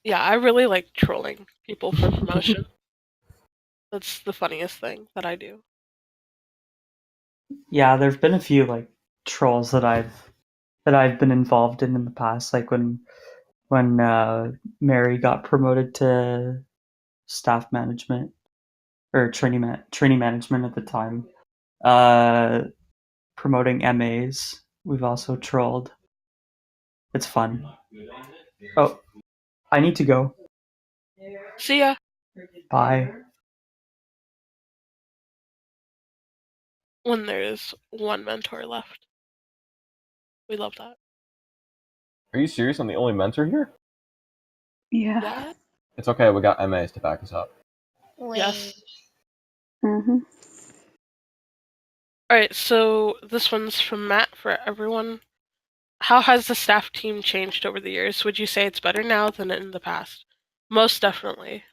Yeah, I really like trolling people for promotion. That's the funniest thing that I do. Yeah, there've been a few like trolls that I've been involved in the past, like when Mary got promoted to staff management or trainee management at the time, promoting MAs. We've also trolled. It's fun. Oh, I need to go. See ya. Bye. When there's one mentor left. We love that. Are you serious? I'm the only mentor here? Yeah. Yeah. It's okay, we got MAs to back us up. Yes. Mm-hmm. Alright, so this one's from Matt for everyone. How has the staff team changed over the years? Would you say it's better now than in the past? Most definitely.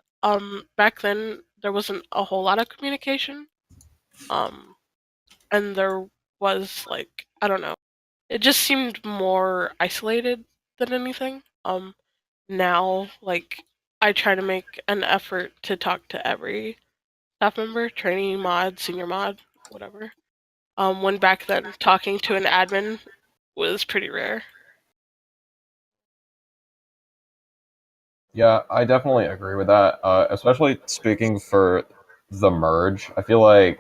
Back then there wasn't a whole lot of communication. And there was like, I don't know. It just seemed more isolated than anything. Now like I try to make an effort to talk to every staff member, trainee, mod, senior mod, whatever. When back then talking to an admin was pretty rare. Yeah, I definitely agree with that. Especially speaking for the merge, I feel like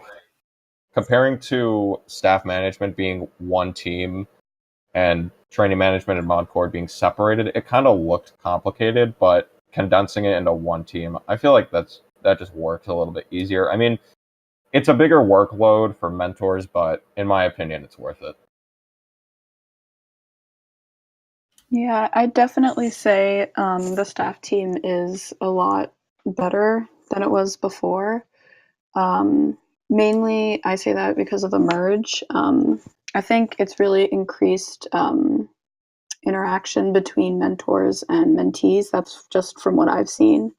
comparing to staff management being one team and training management and mod cord being separated, it kind of looked complicated, but condensing it into one team, I feel like that just worked a little bit easier. I mean, it's a bigger workload for mentors, but in my opinion, it's worth it. Yeah, I'd definitely say the staff team is a lot better than it was before. Mainly, I say that because of the merge. I think it's really increased interaction between mentors and mentees. That's just from what I've seen.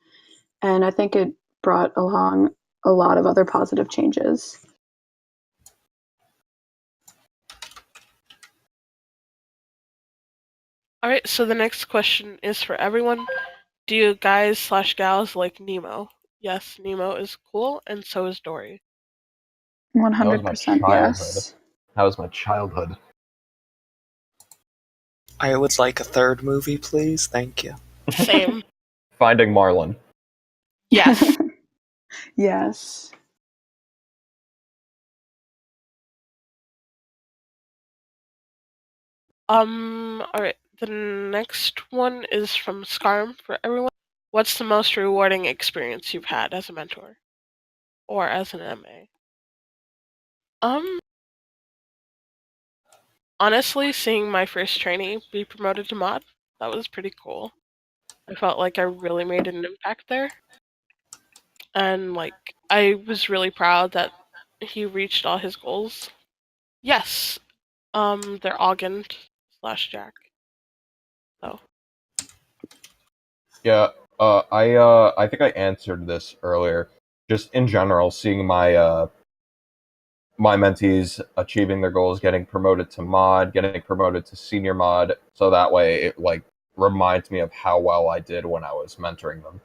And I think it brought along a lot of other positive changes. Alright, so the next question is for everyone. Do you guys/gals like Nemo? Yes, Nemo is cool, and so is Dory. 100% yes. That was my childhood. I would like a third movie, please. Thank you. Same. Finding Marlin. Yes. Yes. Alright. The next one is from Scarm for everyone. What's the most rewarding experience you've had as a mentor? Or as an MA? Honestly, seeing my first trainee be promoted to mod, that was pretty cool. I felt like I really made an impact there. And like I was really proud that he reached all his goals. Yes. They're August/Jack. So. Yeah, I think I answered this earlier. Just in general, seeing my my mentees achieving their goals, getting promoted to mod, getting promoted to senior mod, so that way it like reminds me of how well I did when I was mentoring them.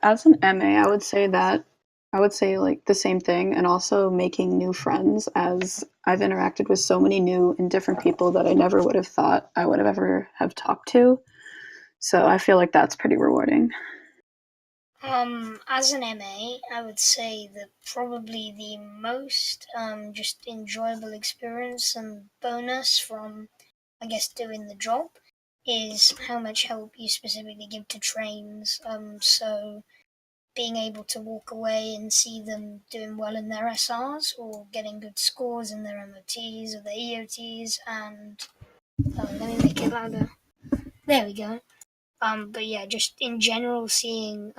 As an MA, I would say like the same thing, and also making new friends, as I've interacted with so many new and different people that I never would have thought I would have ever have talked to. So I feel like that's pretty rewarding. As an MA, I would say that probably the most just enjoyable experience and bonus from, I guess, doing the job is how much help you specifically give to trains. So being able to walk away and see them doing well in their SRs or getting good scores in their MOTs or their EOTs, and let me make it louder. There we go. But yeah, just in general, seeing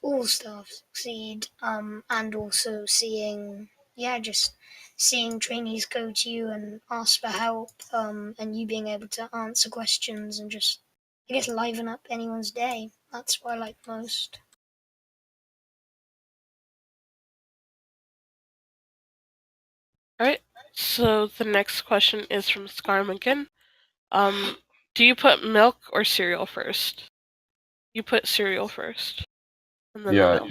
all staff succeed, and also seeing yeah, just seeing trainees go to you and ask for help, and you being able to answer questions and just, I guess, liven up anyone's day. That's what I like most. Alright, so the next question is from Scarmakin. Do you put milk or cereal first? You put cereal first, and then the Yeah, milk.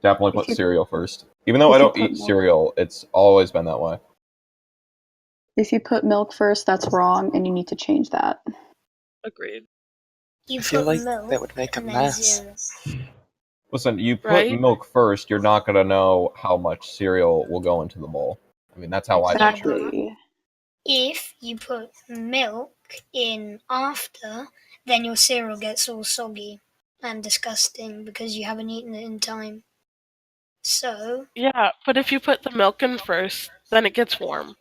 definitely put cereal first. Even though I don't eat cereal, it's always been that way. If you put milk first, that's wrong, and you need to change that. Agreed. You I feel put like milk that would make a and then mess. zero. Listen, you put Right? milk first, you're not gonna know how much cereal will go into the bowl. I mean, that's how I measure it. Exactly. If you put milk in after, then your cereal gets all soggy and disgusting because you haven't eaten it in time. So, Yeah, but if you put the milk in first, then it gets warm.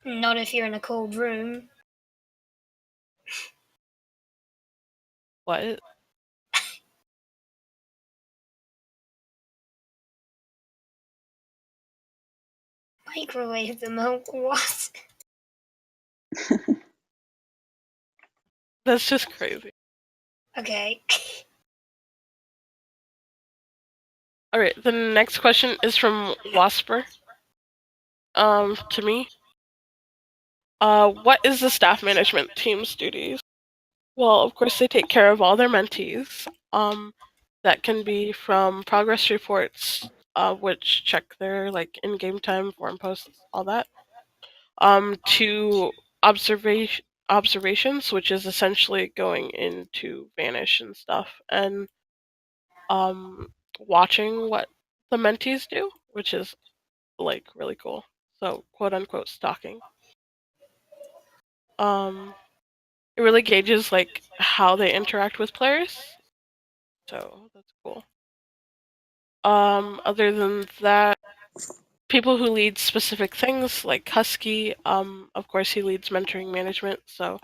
not if you're in a cold room. What? Microwave the milk, what? That's just crazy. Okay. Alright, the next question is from Wasper. To me. What is the staff management team's duties? Well, of course, they take care of all their mentees. That can be from progress reports, which check their in-game time, forum posts, all that. To observations, which is essentially going into Vanish and stuff, and watching what the mentees do, which is really cool. So quote unquote stalking. It really gauges how they interact with players. So that's cool. Other than that, people who lead specific things like Husky, of course he leads mentoring management, so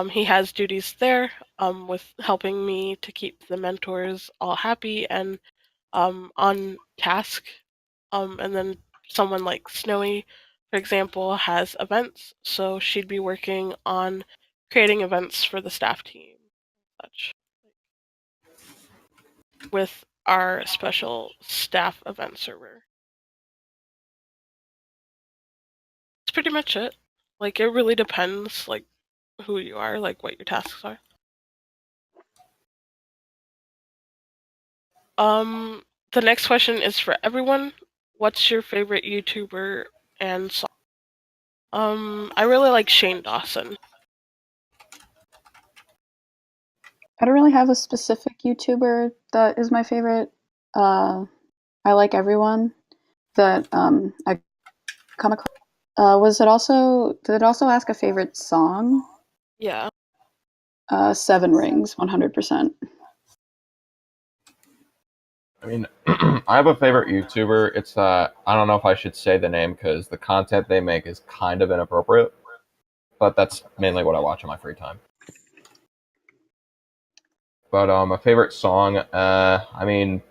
he has duties there, with helping me to keep the mentors all happy and on task. And then someone like Snowy, for example, has events, so she'd be working on creating events for the staff team, such with our special staff event server. That's pretty much it. It really depends, who you are, what your tasks are. The next question is for everyone. What's your favorite YouTuber and song? I really like Shane Dawson. I don't really have a specific YouTuber that is my favorite. I like everyone that I come across. Did it also ask a favorite song? Yeah. Seven Rings, 100%. I mean, I have a favorite YouTuber. It's I don't know if I should say the name because the content they make is kind of inappropriate, but that's mainly what I watch in my free time. But my favorite song, I mean,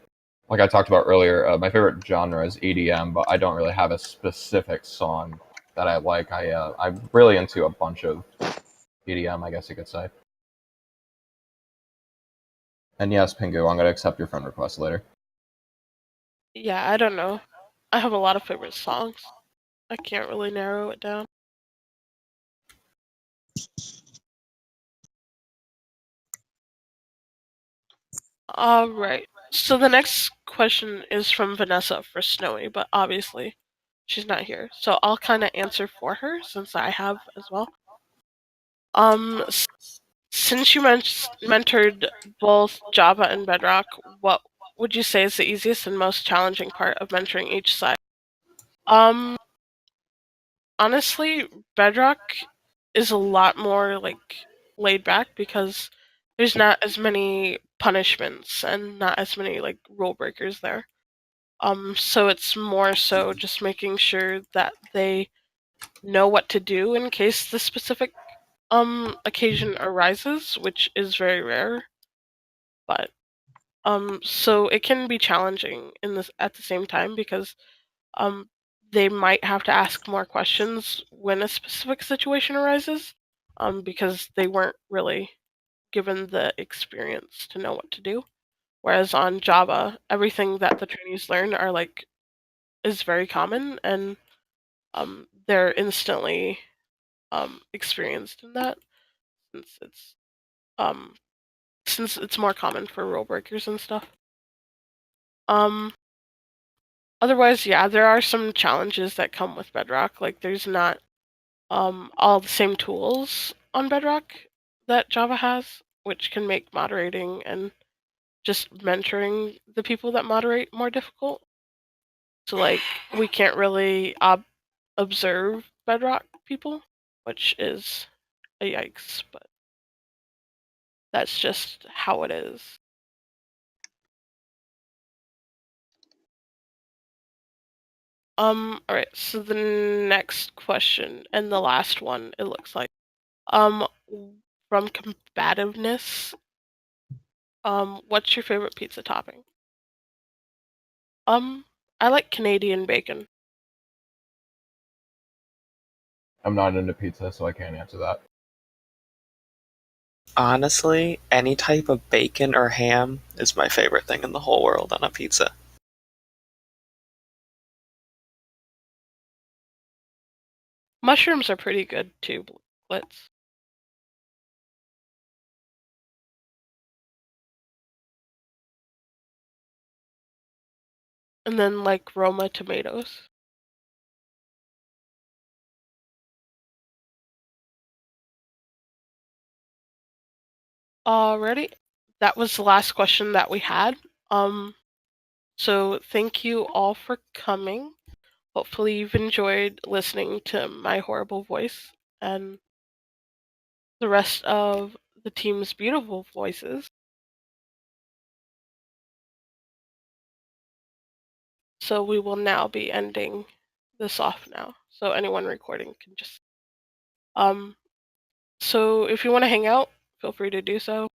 like I talked about earlier, my favorite genre is EDM, but I don't really have a specific song that I like. I'm really into a bunch of EDM, I guess you could say. And yes, Pingu, I'm gonna accept your friend request later. Yeah, I don't know. I have a lot of favorite songs. I can't really narrow it down. Alright, so the next question is from Vanessa for Snowy, but obviously she's not here. So I'll kind of answer for her since I have as well. Since you mentored both Java and Bedrock, what would you say is the easiest and most challenging part of mentoring each side? Honestly, Bedrock is a lot more laid back because there's not as many punishments and not as many rule breakers there. So it's more so just making sure that they know what to do in case the specific occasion arises, which is very rare. But so it can be challenging at the same time because they might have to ask more questions when a specific situation arises, because they weren't really given the experience to know what to do. Whereas on Java, everything that the trainees learn is very common, and they're instantly experienced in that, since it's more common for rule breakers and stuff. Otherwise, yeah, there are some challenges that come with Bedrock. Like, there's not all the same tools on Bedrock that Java has, which can make moderating and just mentoring the people that moderate more difficult. So, like, we can't really observe Bedrock people, which is a yikes, but that's just how it is. Alright, so the next question, and the last one, it looks like. From combativeness, what's your favorite pizza topping? I like Canadian bacon. I'm not into pizza, so I can't answer that. Honestly, any type of bacon or ham is my favorite thing in the whole world on a pizza. Mushrooms are pretty good too, Glitz. And then like Roma tomatoes. Alrighty, that was the last question that we had. So thank you all for coming. Hopefully you've enjoyed listening to my horrible voice and the rest of the team's beautiful voices. So we will now be ending this off now. So anyone recording can just so if you want to hang out, feel free to do so.